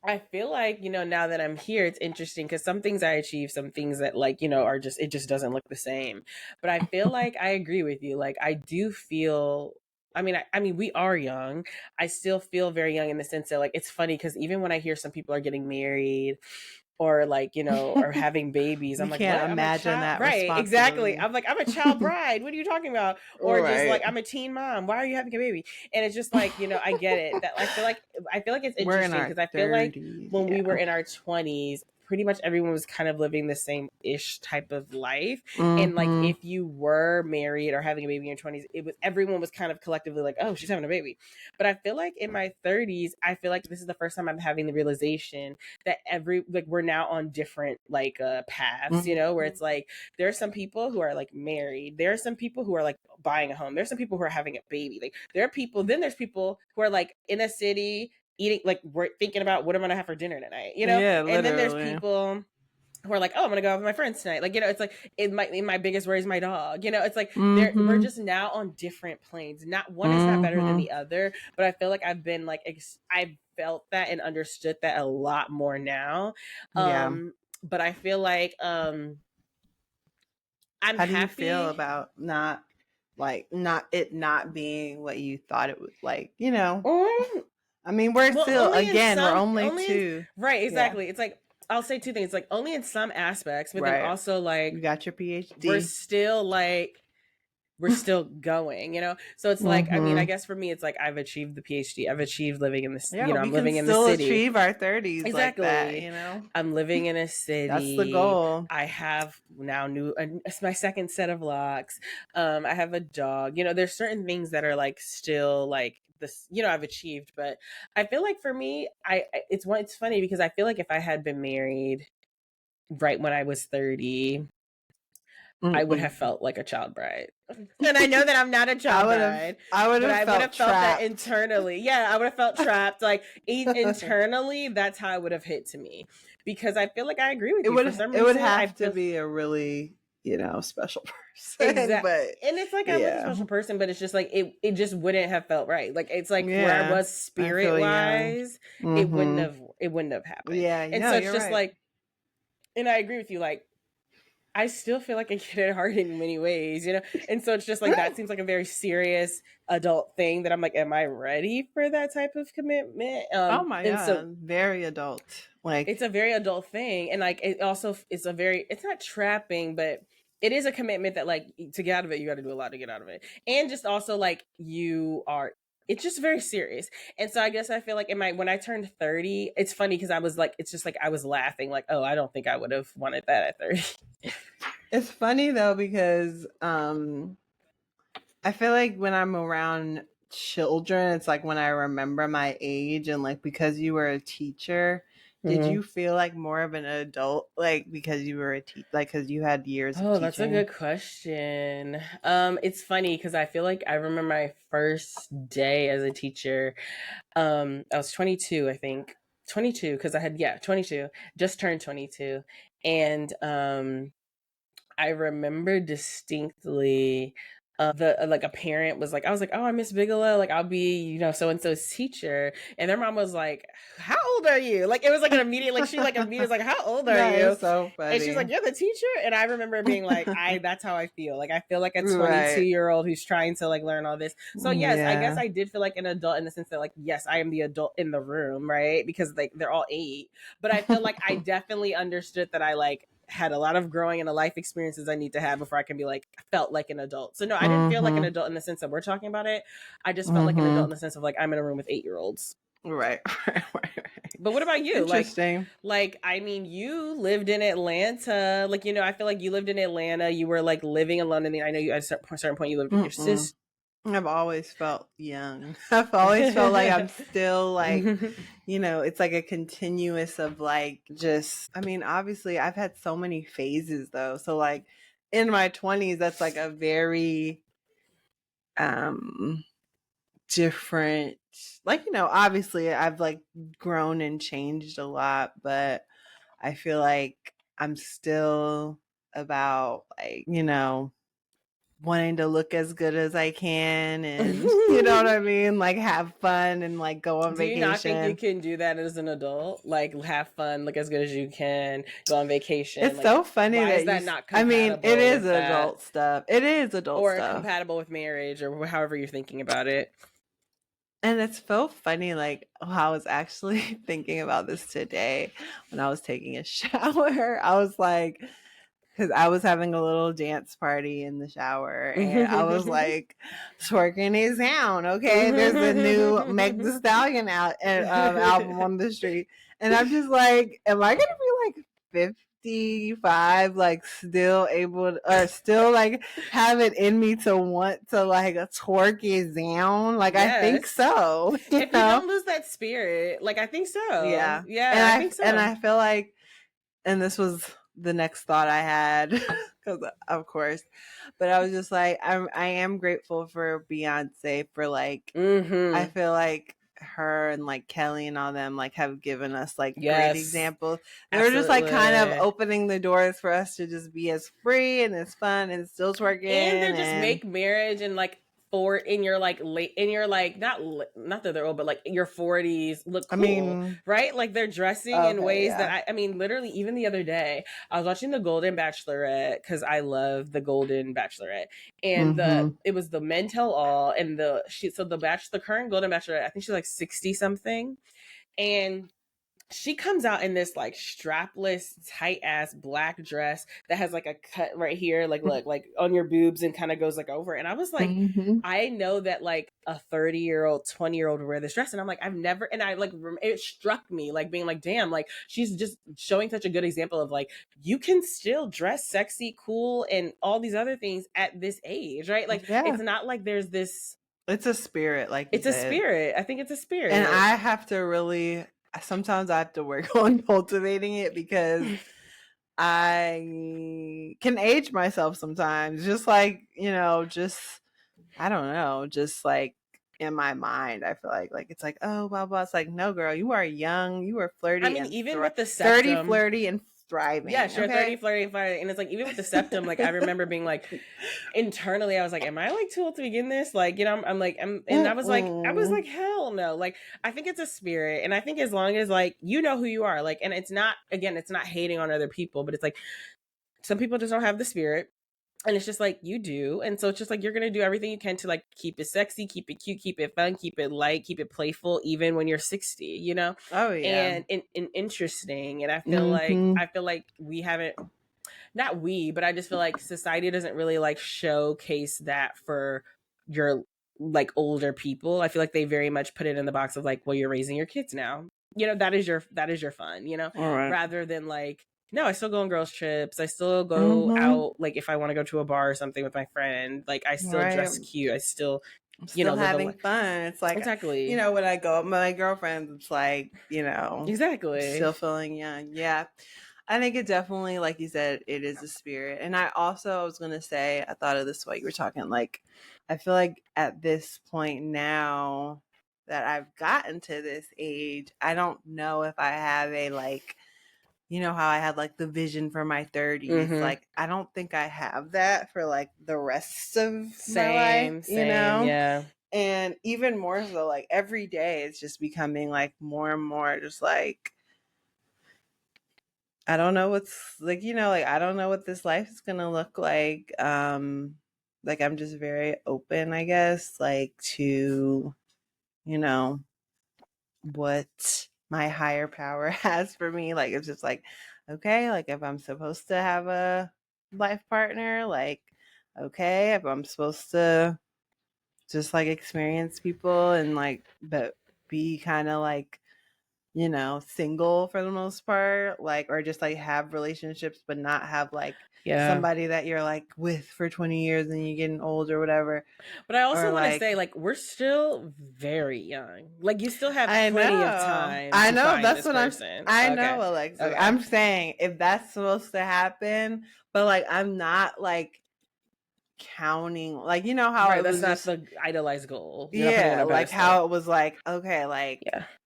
Speaker 1: I feel like, now that I'm here, it's interesting because some things I achieve, some things that like, are just, it just doesn't look the same. But I feel like I agree with you. Like, I do feel, I mean, we are young. I still feel very young in the sense that like, it's funny because even when I hear some people are getting married or like, you know, or having babies. I'm
Speaker 2: We
Speaker 1: like,
Speaker 2: can't
Speaker 1: what? I'm a
Speaker 2: imagine
Speaker 1: child,
Speaker 2: that
Speaker 1: right? Exactly.
Speaker 2: responsibility.
Speaker 1: I'm like, I'm a child bride. What are you talking about? Or just
Speaker 2: Right.
Speaker 1: like, I'm a teen mom. Why are you having a baby? And it's just like, you know, I get it. That I feel like it's
Speaker 2: We're in
Speaker 1: interesting
Speaker 2: our
Speaker 1: because I feel like
Speaker 2: 30s.
Speaker 1: when we were
Speaker 2: Yeah.
Speaker 1: in our 20s, pretty much everyone was kind of living the same ish type of life. And like,
Speaker 2: Mm-hmm.
Speaker 1: if you were married or having a baby in your 20s, it was everyone was kind of collectively like, oh, she's having a baby. But I feel like in my 30s, I feel like this is the first time I'm having the realization that we're now on different like paths, you know, where it's like there are some people who are like married, there are some people who are like buying a home, there's some people who are having a baby, like there are people, then there's people who are like in a city eating, like we're thinking about what I'm gonna have for dinner tonight, you know.
Speaker 2: Yeah,
Speaker 1: And then there's
Speaker 2: literally.
Speaker 1: people who are like, oh, I'm gonna go out with my friends tonight. Like, you know, it's like my biggest worry is my dog. You know, it's like we're
Speaker 2: Mm-hmm.
Speaker 1: just now on different planes. Not one is not better than
Speaker 2: Mm-hmm.
Speaker 1: the other, but I feel like I've been like I've felt that and understood that a lot more now.
Speaker 2: Yeah.
Speaker 1: But I feel like I'm
Speaker 2: How do you feel
Speaker 1: happy.
Speaker 2: about not being what you thought it was, like, you know?
Speaker 1: Mm,
Speaker 2: I mean, we're
Speaker 1: well,
Speaker 2: still,
Speaker 1: only in
Speaker 2: again, we're
Speaker 1: some,
Speaker 2: only
Speaker 1: only in,
Speaker 2: two.
Speaker 1: right,
Speaker 2: Yeah.
Speaker 1: exactly. It's like I'll say two things, like only in some aspects, but then
Speaker 2: Right.
Speaker 1: also
Speaker 2: You
Speaker 1: like
Speaker 2: got your
Speaker 1: we're
Speaker 2: PhD.
Speaker 1: still like we're still going, you know? So it's like, I mean, I
Speaker 2: Mm-hmm.
Speaker 1: guess for me, it's like I've achieved the PhD. I've achieved living in this,
Speaker 2: Yeah,
Speaker 1: you
Speaker 2: but
Speaker 1: know,
Speaker 2: we
Speaker 1: I'm
Speaker 2: can
Speaker 1: living in the
Speaker 2: still
Speaker 1: city.
Speaker 2: achieve our 30s like that,
Speaker 1: Exactly.
Speaker 2: you know?
Speaker 1: I'm living in a
Speaker 2: That's the
Speaker 1: city.
Speaker 2: goal.
Speaker 1: I have now it's my second set of locks. I have a dog. You know, there's certain things that are like still like this, you know, I've achieved, but I feel like for me, it's funny because I feel like if I had been married right when I was 30, I would have
Speaker 2: Mm-mm.
Speaker 1: felt like a child bride. And I know that I'm not a child bride,
Speaker 2: I would
Speaker 1: but
Speaker 2: have
Speaker 1: I would
Speaker 2: felt
Speaker 1: have felt that
Speaker 2: trapped.
Speaker 1: internally. Yeah, I would have felt trapped. Like internally, that's how it would have hit to me. Because I feel like I agree with you. For some
Speaker 2: It would
Speaker 1: reason, I
Speaker 2: have to
Speaker 1: feel
Speaker 2: be a really, special person,
Speaker 1: exact.
Speaker 2: but
Speaker 1: And it's like I was a
Speaker 2: yeah.
Speaker 1: special person, but it's just like it just wouldn't have felt right. Like it's like where I
Speaker 2: Yeah.
Speaker 1: was
Speaker 2: I
Speaker 1: spirit
Speaker 2: feel you.
Speaker 1: wise,
Speaker 2: Mhm.
Speaker 1: it wouldn't have happened.
Speaker 2: Yeah,
Speaker 1: And
Speaker 2: no,
Speaker 1: so it's
Speaker 2: you're
Speaker 1: just
Speaker 2: right.
Speaker 1: like, and I agree with you, like I still feel like a kid at heart in many ways, you know? And so it's just like that seems like a very serious adult thing that I'm like, am I ready for that type of commitment?
Speaker 2: Oh my
Speaker 1: And so
Speaker 2: god, very adult.
Speaker 1: it's
Speaker 2: Like,
Speaker 1: a very adult thing. And like it also it's a very it's not trapping, but it is a commitment that like to get out of it, you gotta do a lot to get out of it. And just also like you are it's just very serious. And so I guess I feel like in my when I turned 30, it's funny because I was like, it's just like I was laughing, like, oh, I don't think I would have wanted that at 30.
Speaker 2: it's funny though because I feel like when I'm around children, it's like when I remember my age, and like because you were a teacher, did you feel like more of an adult, like because you were a like because you had years of
Speaker 1: Oh, that's a
Speaker 2: teaching?
Speaker 1: good question. It's funny because I feel like I remember my first day as a teacher. I was 22, I think. 22 because I had 22, just turned 22. And I remember distinctly the like a parent was like, I was like, oh, I'm Miss Bigelow, like I'll be, you know, so and so's teacher. And their mom was like, how old are you? Like it was like an immediate, like she like immediately was like, how old are
Speaker 2: That
Speaker 1: you?
Speaker 2: is so
Speaker 1: And she's like,
Speaker 2: funny.
Speaker 1: you're the teacher? And I remember being like, that's how I feel. Like I feel like a 22
Speaker 2: Right.
Speaker 1: year old who's trying to like learn all this. So yes, I guess
Speaker 2: Yeah.
Speaker 1: I did feel like an adult in the sense that like, yes, I am the adult in the room, right? Because like they're all 8. But I feel like I definitely understood that I like had a lot of growing and a life experiences I need to have before I can be like felt like an adult. So no, I didn't feel like an
Speaker 2: Mhm.
Speaker 1: adult in the sense that we're talking about it. I just felt like an adult in
Speaker 2: Mhm.
Speaker 1: the sense of like I'm in a room with 8-year-olds.
Speaker 2: Right. Right.
Speaker 1: But what about you?
Speaker 2: Interesting.
Speaker 1: Like I mean, you lived in Atlanta. Like you know, I feel like you lived in Atlanta. You were like living alone, and I know you at a certain point you lived with your
Speaker 2: Mm-mm.
Speaker 1: sister.
Speaker 2: I've always felt young. I've always felt like I'm still like, it's like a continuous of like just, I mean, obviously I've had so many phases though. So like in my 20s, that's like a very um different, like, obviously I've like grown and changed a lot, but I feel like I'm still about like, wanting to look as good as I can, and you know what I mean? Like have fun and like go on
Speaker 1: Do you not think you
Speaker 2: vacation.
Speaker 1: can do that as an adult? Like have fun, look as good as you can, go on vacation.
Speaker 2: It's
Speaker 1: Like
Speaker 2: so funny
Speaker 1: why is
Speaker 2: that
Speaker 1: that not
Speaker 2: I mean, it
Speaker 1: compatible
Speaker 2: is
Speaker 1: with that?
Speaker 2: adult stuff. It is adult
Speaker 1: Or
Speaker 2: stuff.
Speaker 1: compatible with marriage or however you're thinking about it?
Speaker 2: And it's so funny, like, I was actually thinking about this today when I was taking a shower. I was like, because I was having a little dance party in the shower, and I was like, twerking is down. Okay, there's a new Meg Thee Stallion album on the street, and I'm just like, am I gonna be like 55, like still able to, or still like have it in me to want to like twerk it down? Like, I think so.
Speaker 1: If you don't lose that spirit, like, I think so.
Speaker 2: Yeah,
Speaker 1: I think so.
Speaker 2: And I feel like, and this was the next thought I had, because of course, but I was just like, I am grateful for Beyonce for like, I feel like her and like Kelly and all them like have given us like great examples. They were just like kind of opening the doors for us to just be as free and as fun and still twerking,
Speaker 1: and they just make marriage and like in your like late in your like not that they're old, but like your 40s look cool. I mean, right? Like they're dressing in ways that I mean, literally, even the other day I was watching the Golden Bachelorette, because I love the Golden Bachelorette, and it was the Men Tell All, and the current Golden Bachelorette, I think she's like 60 something, and she comes out in this like strapless, tight ass black dress that has like a cut right here, like look, like on your boobs, and kind of goes like over. And I was like, I know that like a 30-year-old, 20-year-old would wear this dress, and I'm like, I've never, and I like it struck me like being like, damn, like she's just showing such a good example of like you can still dress sexy, cool, and all these other things at this age, right? Like it's not like there's this.
Speaker 2: It's a spirit, like
Speaker 1: it's a spirit. I think it's a spirit,
Speaker 2: and I have to really. Sometimes I have to work on cultivating it, because I can age myself sometimes. Just like, just, I don't know, just like in my mind, I feel like it's like, oh, blah, blah. It's like, no, girl, you are young. You are flirty.
Speaker 1: I mean, even with the septum,
Speaker 2: 30, flirty, and thriving.
Speaker 1: Yeah, sure, okay? 30, flirty, flirty. And it's like, even with the septum, like I remember being like, internally, I was like, am I like too old to begin this? Like, I'm like, and I was like, hell no. Like, I think it's a spirit. And I think as long as like, you know who you are, like, and it's not hating on other people, but it's like, some people just don't have the spirit. And it's just like, you do. And so it's just like, you're going to do everything you can to like keep it sexy, keep it cute, keep it fun, keep it light, keep it playful, even when you're 60, you know?
Speaker 2: Oh, yeah.
Speaker 1: And interesting. And I feel like we haven't, not we, but I just feel like society doesn't really like showcase that for your like older people. I feel like they very much put it in the box of like, well, you're raising your kids now. You know, that is your fun, you know, rather than like, no, I still go on girls' trips. I still go out, like if I want to go to a bar or something with my friend. Like I still dress cute. I'm still
Speaker 2: having fun. It's like,
Speaker 1: exactly.
Speaker 2: You know, when I go with my girlfriends, it's like,
Speaker 1: exactly,
Speaker 2: still feeling young. Yeah, I think it definitely, like you said, it is a spirit. And I was gonna say, I thought of this while you were talking. Like, I feel like at this point now that I've gotten to this age, I don't know if I have a like. You know how I had like the vision for my 30s. Like, I don't think I have that for like the rest of my life, you know?
Speaker 1: Yeah.
Speaker 2: And even more so, like every day it's just becoming like more and more just like, I don't know what's like, like I don't know what this life is going to look like. Like I'm just very open, I guess, like to, what my higher power has for me. Like it's just like, okay, like if I'm supposed to have a life partner, like okay, if I'm supposed to just like experience people and like but be kind of like single for the most part, like, or just like have relationships but not have like somebody that you're like with for 20 years and you're getting old or whatever.
Speaker 1: But I also want to say, like, we're still very young. Like, you still have plenty of time.
Speaker 2: I know,
Speaker 1: find
Speaker 2: that's
Speaker 1: this
Speaker 2: what
Speaker 1: person.
Speaker 2: I know, Alexis. Okay. I'm saying if that's supposed to happen, but like I'm not like counting, like, you know how it was
Speaker 1: that's not the idolized goal.
Speaker 2: You're like how it was like, okay, like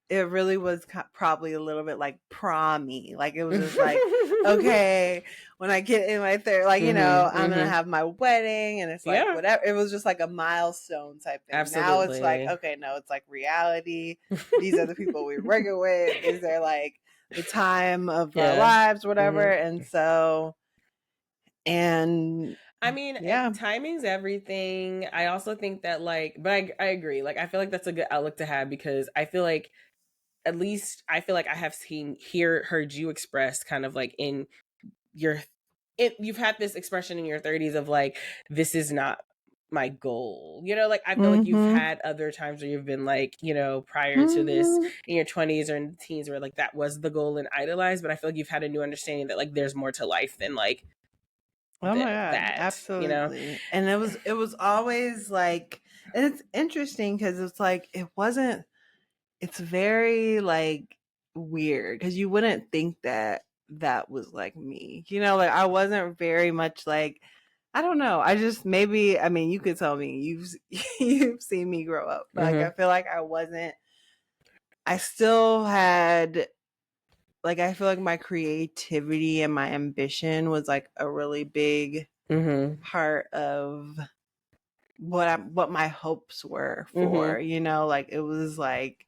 Speaker 2: it really was probably a little bit like prom-y. Like it was just like, okay, when I get in my third, like, I'm gonna have my wedding, and it's like whatever. It was just like a milestone type thing. Absolutely. Now it's like, okay, no, it's like reality. These are the people we're working with. These are like the time of our lives, whatever. And so, and
Speaker 1: I mean, timing's everything. I also think that but I agree. Like I feel like that's a good outlook to have, because I feel like, at least I feel like I have heard you express kind of like in your you've had this expression in your 30s of like, this is not my goal. Like I feel like you've had other times where you've been like, prior to this in your 20s or in teens, where like that was the goal and idolized, but I feel like you've had a new understanding that like there's more to life than like
Speaker 2: oh my God,
Speaker 1: that,
Speaker 2: absolutely. And it was always like, and it's interesting because it's like, it's very like weird, because you wouldn't think that was like me, like I wasn't very much like, I don't know. I just, maybe, I mean, you could tell me you've seen me grow up, but like I feel like I still had, like, I feel like my creativity and my ambition was like a really big part of what my hopes were for, like it was like,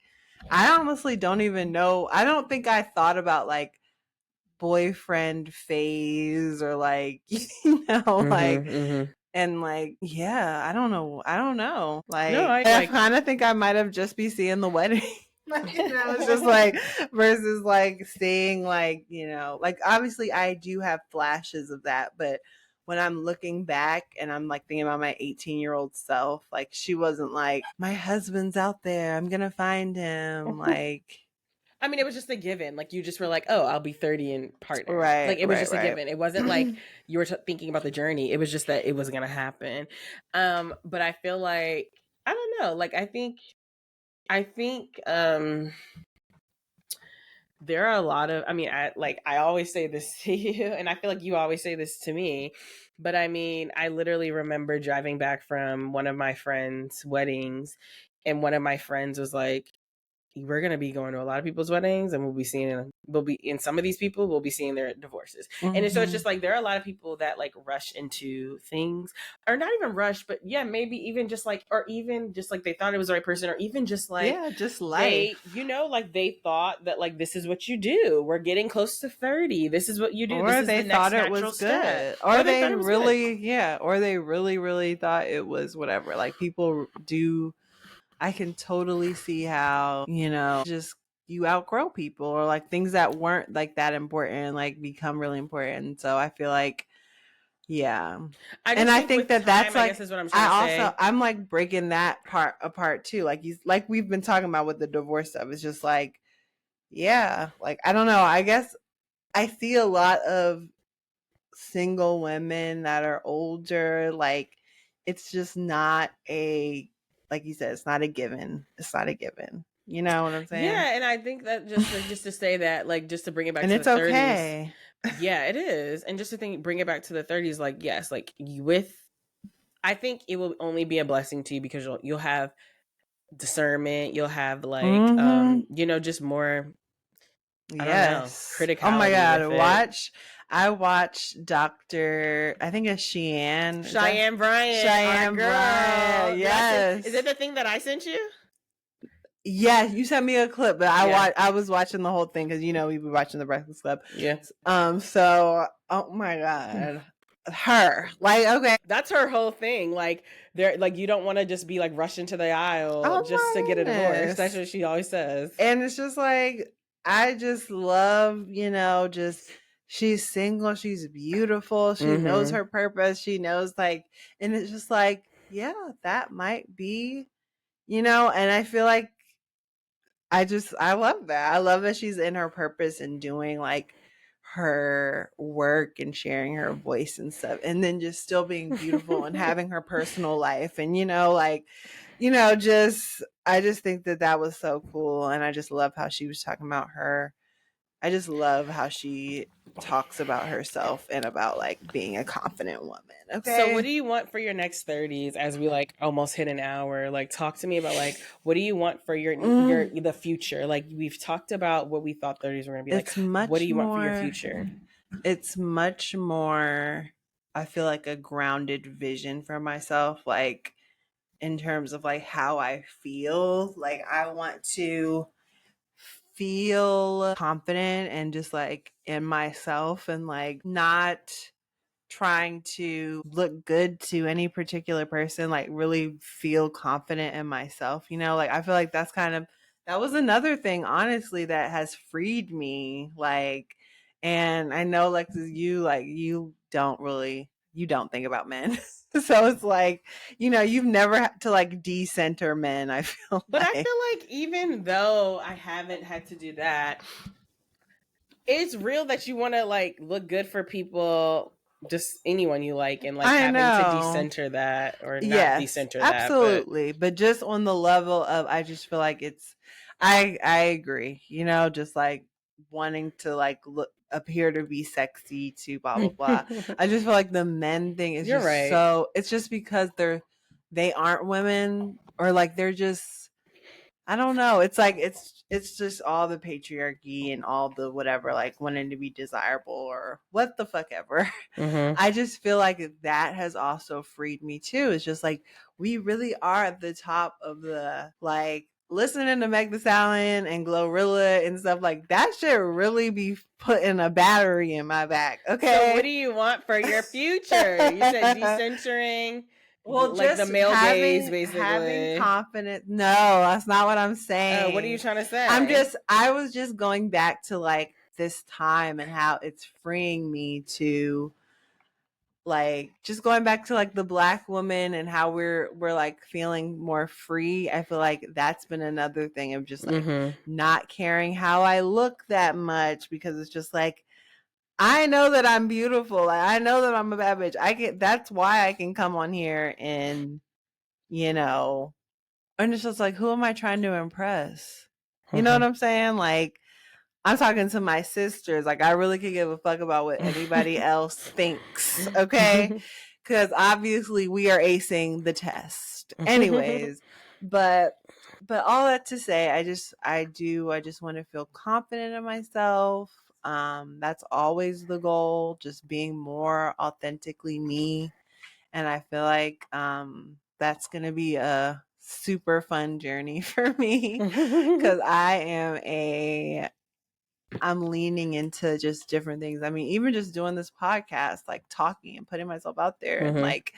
Speaker 2: I honestly don't even know. I don't think I thought about like boyfriend phase or like, and like, yeah, I don't know. Like, no, I kind of think I might have just be seeing the wedding. It's just like, versus like seeing like, like obviously I do have flashes of that, but when I'm looking back and I'm like thinking about my 18-year-old self, like she wasn't like, my husband's out there, I'm gonna find him. Like,
Speaker 1: I mean, it was just a given. Like you just were like, oh, I'll be 30 and partner. Right. Like it was just a given. It wasn't like you were thinking about the journey. It was just that it was going to happen. But I feel like, I don't know. Like I think there are a lot of, I mean, I always say this to you, and I feel like you always say this to me, but I mean, I literally remember driving back from one of my friends' weddings, and one of my friends was like, we're going to be going to a lot of people's weddings, and we'll be in some of these people, we'll be seeing their divorces. And so it's just like, there are a lot of people that like rush into things, or not even rush, but yeah, maybe even just like, or even just like they thought it was the right person, or even just like, just life. Like they thought that like, this is what you do. We're getting close to 30. This is what you do. Or this is they the next thought it was good. Or they really, or they really, really thought it was whatever. Like people do, I can totally see how, just you outgrow people, or like things that weren't like that important, like become really important. So I feel like, yeah. I think that that's like, I guess is what I'm trying to say. I'm like breaking that part apart too. Like like we've been talking about with the divorce stuff. It's just like, yeah, like, I don't know. I guess I see a lot of single women that are older. Like it's just not like you said, it's not a given. It's not a given. You know what I'm saying? Yeah, and I think that just to say that, like, just to bring it back to the 30s. Okay. Yeah, it is. And just to bring it back to the 30s, like, yes, like I think it will only be a blessing to you, because you'll have discernment, you'll have like just more, I don't know, criticality. Oh my God, I watched Dr. I think it's Cheyenne Bryant, yes. Is it the thing that I sent you? Yeah, you sent me a clip, but I was watching the whole thing, because we were watching the Breakfast Club. Yeah. So, oh my God, her, like, okay, that's her whole thing. Like, there, like, you don't want to just be like rush into the aisle just to get a divorce. That's what she always says. And it's just like, I just love, just she's single, she's beautiful, she knows her purpose, she knows, like, and it's just like, yeah, that might be, and I feel like I love that. I love that she's in her purpose and doing like her work and sharing her voice and stuff, and then just still being beautiful and having her personal life. And, just, I just think that was so cool. And I just love how she was talking about her. I just love how she talks about herself and about like being a confident woman. Okay. So what do you want for your next 30s, as we like almost hit an hour? Like, talk to me about like, what do you want for your the future? Like, we've talked about what we thought 30s were going to be like. What do you want for your future? It's much more, I feel like, a grounded vision for myself, like in terms of like how I feel. Like I want to feel confident and just like in myself, and like not
Speaker 2: trying to look good to any particular person, like really feel confident in myself, you know? Like I feel like that was another thing, honestly, that has freed me. Like, and I know, Alexis, you don't think about men. So it's like, you've never had to like decenter men, I feel
Speaker 1: But
Speaker 2: like.
Speaker 1: I feel like even though I haven't had to do that, it's real that you want to like look good for people, just anyone you like, and like
Speaker 2: I
Speaker 1: having to
Speaker 2: know.
Speaker 1: decenter that or not
Speaker 2: Yes,
Speaker 1: decenter that. But
Speaker 2: absolutely. But just on the level of, I just feel like I agree, just like wanting to like appear to be sexy to blah, blah, blah. I just feel like the men thing is
Speaker 1: you're
Speaker 2: just
Speaker 1: right.
Speaker 2: it's just because they aren't women, or like they're just, I don't know. It's like it's just all the patriarchy and all the whatever, like wanting to be desirable or what the fuck ever.
Speaker 1: Mm-hmm.
Speaker 2: I just feel like that has also freed me too. It's just like we really are at the top of the, like, listening to Meg Thee Stallion and Glorilla and stuff like that should really be putting a battery in my back. Okay.
Speaker 1: So what do you want for your future? You said decentering.
Speaker 2: Well,
Speaker 1: Like the
Speaker 2: just
Speaker 1: male gaze,
Speaker 2: having
Speaker 1: basically.
Speaker 2: confidence. No, that's not what I'm saying.
Speaker 1: What are you trying to say?
Speaker 2: I was just going back to like this time and how it's freeing me to, like, just going back to like the Black woman and how we're like feeling more free. I feel like that's been another thing of just like not caring how I look that much, because it's just like, I know that I'm beautiful. I know that I'm a bad bitch. That's why I can come on here and, and it's just like, who am I trying to impress? You know what I'm saying? Like, I'm talking to my sisters. Like, I really could give a fuck about what anybody else thinks. Okay. Because obviously we are acing the test. Anyways, but all that to say, I just want to feel confident in myself. That's always the goal, just being more authentically me. And I feel like that's going to be a super fun journey for me, because I'm leaning into just different things. I mean, even just doing this podcast, like talking and putting myself out there and like,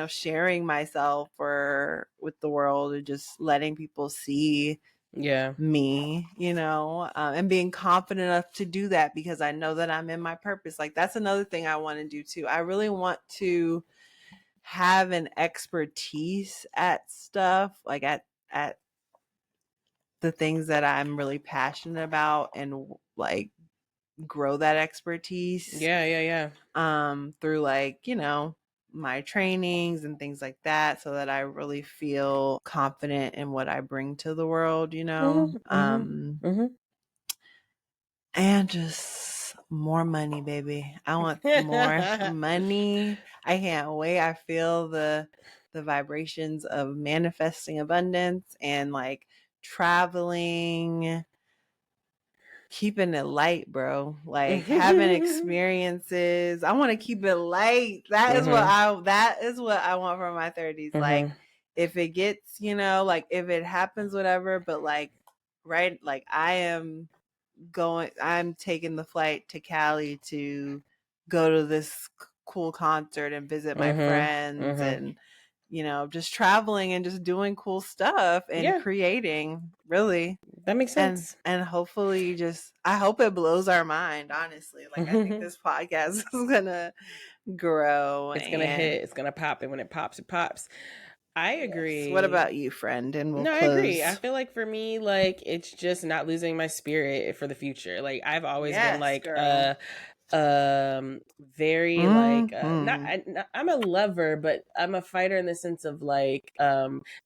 Speaker 2: sharing myself with the world, and just letting people see me, and being confident enough to do that, because I know that I'm in my purpose. Like, that's another thing I want to do too. I really want to have an expertise at stuff, like at the things that I'm really passionate about, and like grow that expertise.
Speaker 1: Yeah.
Speaker 2: Through like, my trainings and things like that, so that I really feel confident in what I bring to the world, and just more money, baby. I want more money. I can't wait. I feel the vibrations of manifesting abundance and like traveling, keeping it light, bro. Like having experiences. I want to keep it light. That is what I want for my 30s. Like, if it gets, like if it happens, whatever, but like, right, like I'm taking the flight to Cali to go to this cool concert and visit my friends, and just traveling and just doing cool stuff and creating, really.
Speaker 1: That makes sense.
Speaker 2: And hopefully, I hope it blows our mind, honestly. Like, I think this podcast is gonna grow.
Speaker 1: It's gonna hit. It's gonna pop, and when it pops, it pops. I agree.
Speaker 2: Yes. What about you, friend? And we'll close.
Speaker 1: I agree. I feel like for me, like, it's just not losing my spirit for the future. Like, I've always been like very like I'm a lover, but I'm a fighter in the sense of like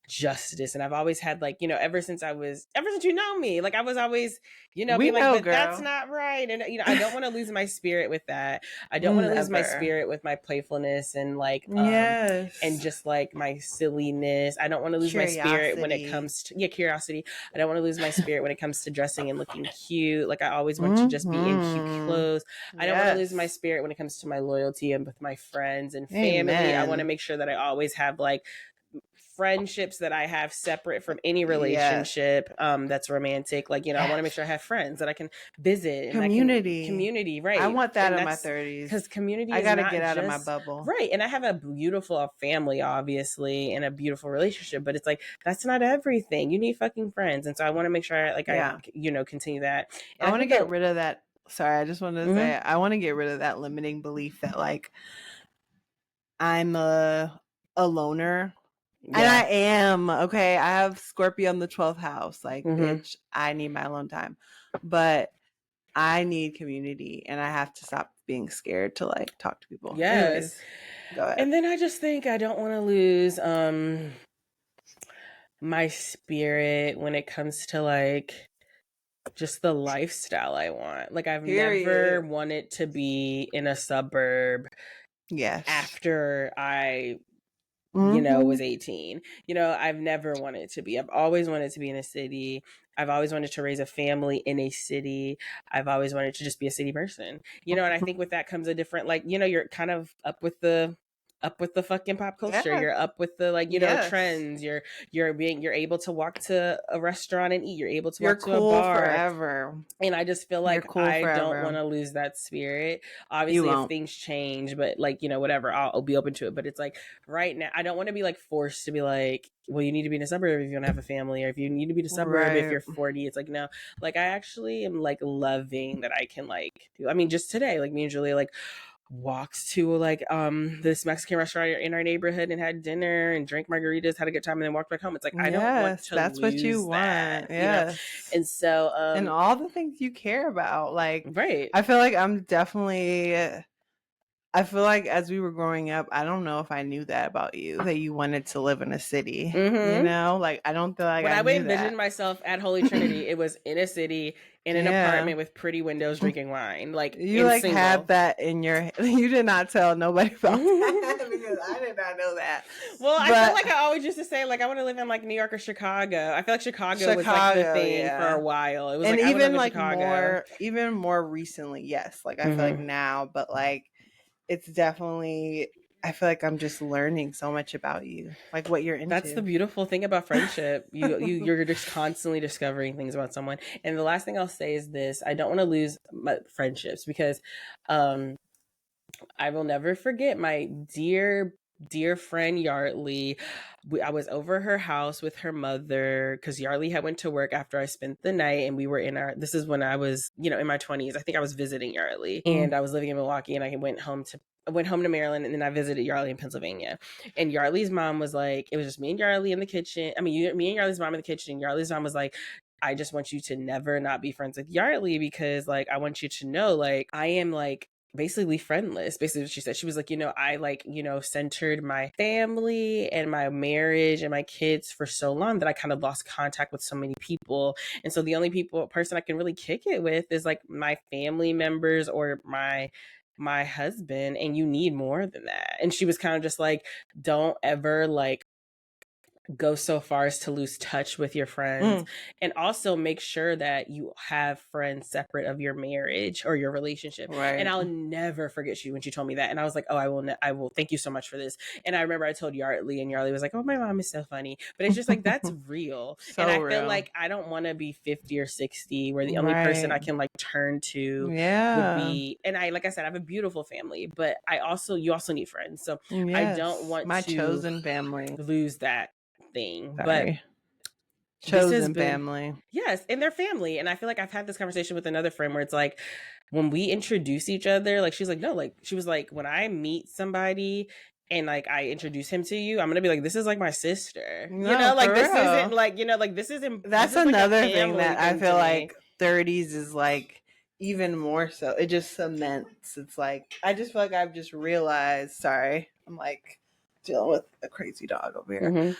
Speaker 1: justice. And I've always had like, ever since you know me, like I was always, being like, but girl, that's not right. And I don't want to lose my spirit with that. I don't want to lose my spirit with my playfulness and like and just like my silliness. I don't want to lose my spirit when it comes to curiosity. I don't want to lose my spirit when it comes to dressing and looking cute. Like, I always want to just be in cute clothes. I don't want to lose my spirit when it comes to my loyalty and with my friends and family. Amen. I want to make sure that I always have like friendships that I have separate from any relationship that's romantic. Like, I want to make sure I have friends that I can visit and community, right?
Speaker 2: I want that in my 30s
Speaker 1: because community.
Speaker 2: I gotta get out of my bubble,
Speaker 1: right? And I have a beautiful family, obviously, and a beautiful relationship, but it's like that's not everything. You need fucking friends, and so I want to make sure I continue that. And
Speaker 2: I want to get rid of that. Sorry, I just wanted to say I want to get rid of that limiting belief that like I'm a loner. Yeah. And I am, okay? I have Scorpio in the 12th house. Like, bitch, I need my alone time. But I need community, and I have to stop being scared to, like, talk to people.
Speaker 1: Yes.
Speaker 2: Anyways, go ahead.
Speaker 1: And then I just think I don't want to lose my spirit when it comes to, like, just the lifestyle I want. Like, I've never wanted to be in a suburb after I was 18. I've never wanted to be. I've always wanted to be in a city. I've always wanted to raise a family in a city. I've always wanted to just be a city person. And I think with that comes a different, like, you're kind of up with the fucking pop culture. Yeah. You're up with the, like, trends. You're able to walk to a restaurant and eat. You're able to walk to a bar
Speaker 2: forever.
Speaker 1: And I just feel like I don't want to lose that spirit. Obviously, if things change, but like, whatever, I'll be open to it. But it's like right now, I don't want to be like forced to be like, well, you need to be in a suburb if you don't have a family, or if you need to be in a suburb if you're 40. It's like, no, like I actually am like loving that I can like do. I mean, just today, like me and Julia, like walked to like this Mexican restaurant in our neighborhood and had dinner and drank margaritas, had a good time, and then walked back home. It's like I don't want to
Speaker 2: that's
Speaker 1: lose
Speaker 2: what you want. Yes.
Speaker 1: And so
Speaker 2: and all the things you care about, like
Speaker 1: right.
Speaker 2: I feel like I feel like as we were growing up, I don't know if I knew that about you, that you wanted to live in a city. Like I don't feel like
Speaker 1: when I would envision myself at Holy Trinity, it was in a city, in an apartment with pretty windows, drinking wine. Like
Speaker 2: you like single. Had that in your you did not tell nobody about that because I did not know that.
Speaker 1: Well, I feel like I always used to say like I want to live in like New York or Chicago. I feel like Chicago was like the thing for a while. It was
Speaker 2: and
Speaker 1: like,
Speaker 2: even like more recently, yes. Like I feel like now, but like it's definitely, I feel like I'm just learning so much about you, like what you're into.
Speaker 1: That's the beautiful thing about friendship. You're just constantly discovering things about someone. And the last thing I'll say is this: I don't want to lose my friendships because I will never forget my dear friend Yardley. I was over her house with her mother because Yardley had went to work after I spent the night, and we were this is when I was, in my 20s. I think I was visiting Yardley, and I was living in Milwaukee, and I went home to Maryland, and then I visited Yardley in Pennsylvania. And Yardley's mom was like, it was just me and Yardley in the kitchen. I mean, me and Yardley's mom in the kitchen. Yardley's mom was like, I just want you to never not be friends with Yardley because like, I want you to know, like, I am like, basically friendless. Basically what she said. She was like, I like, centered my family and my marriage and my kids for so long that I kind of lost contact with so many people. And so the only person I can really kick it with is like my family members or my husband, and you need more than that. And she was kind of just like, don't ever like go so far as to lose touch with your friends, and also make sure that you have friends separate of your marriage or your relationship. Right. And I'll never forget you when she told me that. And I was like, oh, I will thank you so much for this. And I remember I told Yardley, and Yardley was like, oh, my mom is so funny. But it's just like, that's real. So and I feel like I don't want to be 50 or 60 where the only person I can like turn to would be, and like I said, I have a beautiful family, but you also need friends. So I don't want
Speaker 2: my chosen family
Speaker 1: lose that thing.
Speaker 2: Sorry. But chosen family,
Speaker 1: yes, and their family. And I feel like I've had this conversation with another friend where it's like, when we introduce each other, like she's like, no, like she was like, when I meet somebody and like I introduce him to you, I'm gonna be like, this is like my sister.
Speaker 2: No,
Speaker 1: like this isn't like, like this isn't.
Speaker 2: That's
Speaker 1: this is
Speaker 2: another
Speaker 1: like
Speaker 2: thing that I feel like 30s is like even more so. It just cements. It's like I just feel like I've just realized. Sorry, I'm like dealing with a crazy dog over here.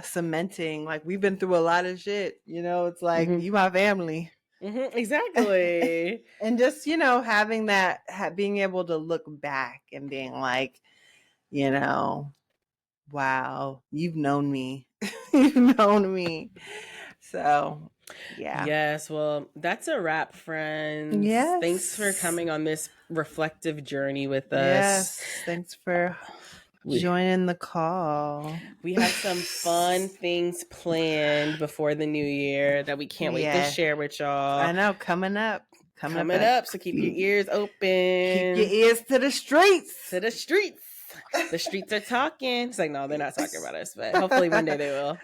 Speaker 2: Cementing, like we've been through a lot of shit, it's like you my family.
Speaker 1: Exactly.
Speaker 2: And just having that being able to look back and being like, wow, you've known me. So
Speaker 1: yes, well, that's a wrap, friends.
Speaker 2: Yes,
Speaker 1: thanks for coming on this reflective journey with us.
Speaker 2: Yes, thanks for Join the call.
Speaker 1: We have some fun things planned before the new year that we can't wait to share with y'all.
Speaker 2: I know, coming up.
Speaker 1: Coming up, so keep your ears open.
Speaker 2: Keep your ears to the streets.
Speaker 1: To the streets. The streets are talking. It's like, no, they're not talking about us, but hopefully one day they will.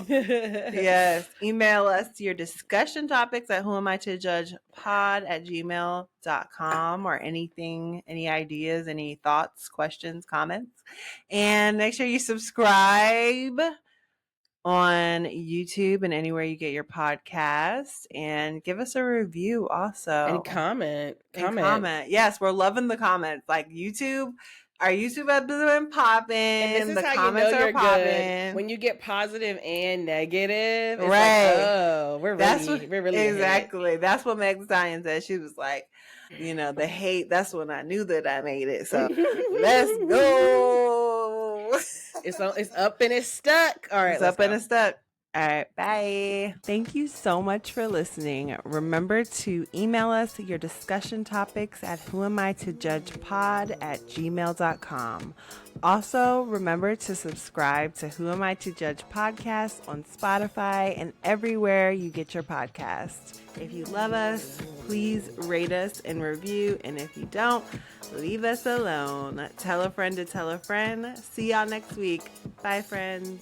Speaker 2: Yes. Email us your discussion topics at whoamaitojudgepod@gmail.com or anything, any ideas, any thoughts, questions, comments. And make sure you subscribe on YouTube and anywhere you get your podcast, and give us a review also.
Speaker 1: And comment.
Speaker 2: Yes, we're loving the comments. Like YouTube, our YouTube has been popping.
Speaker 1: And this is
Speaker 2: the
Speaker 1: how
Speaker 2: comments
Speaker 1: you know
Speaker 2: are
Speaker 1: you're
Speaker 2: popping.
Speaker 1: Good. When you get positive and negative, it's
Speaker 2: right?
Speaker 1: Like, oh, we're really
Speaker 2: exactly. Ahead. That's what Meg Thee Stallion said. She was like, you know, the hate. That's when I knew that I made it. So let's go.
Speaker 1: It's up and it's stuck. All right,
Speaker 2: it's up and it's stuck. All right, bye. Thank you so much for listening. Remember to email us your discussion topics at whoamaitojudgepod@gmail.com. Also, remember to subscribe to Who Am I to Judge podcast on Spotify and everywhere you get your podcasts. If you love us, please rate us and review. And if you don't, leave us alone. Tell a friend to tell a friend. See y'all next week. Bye, friends.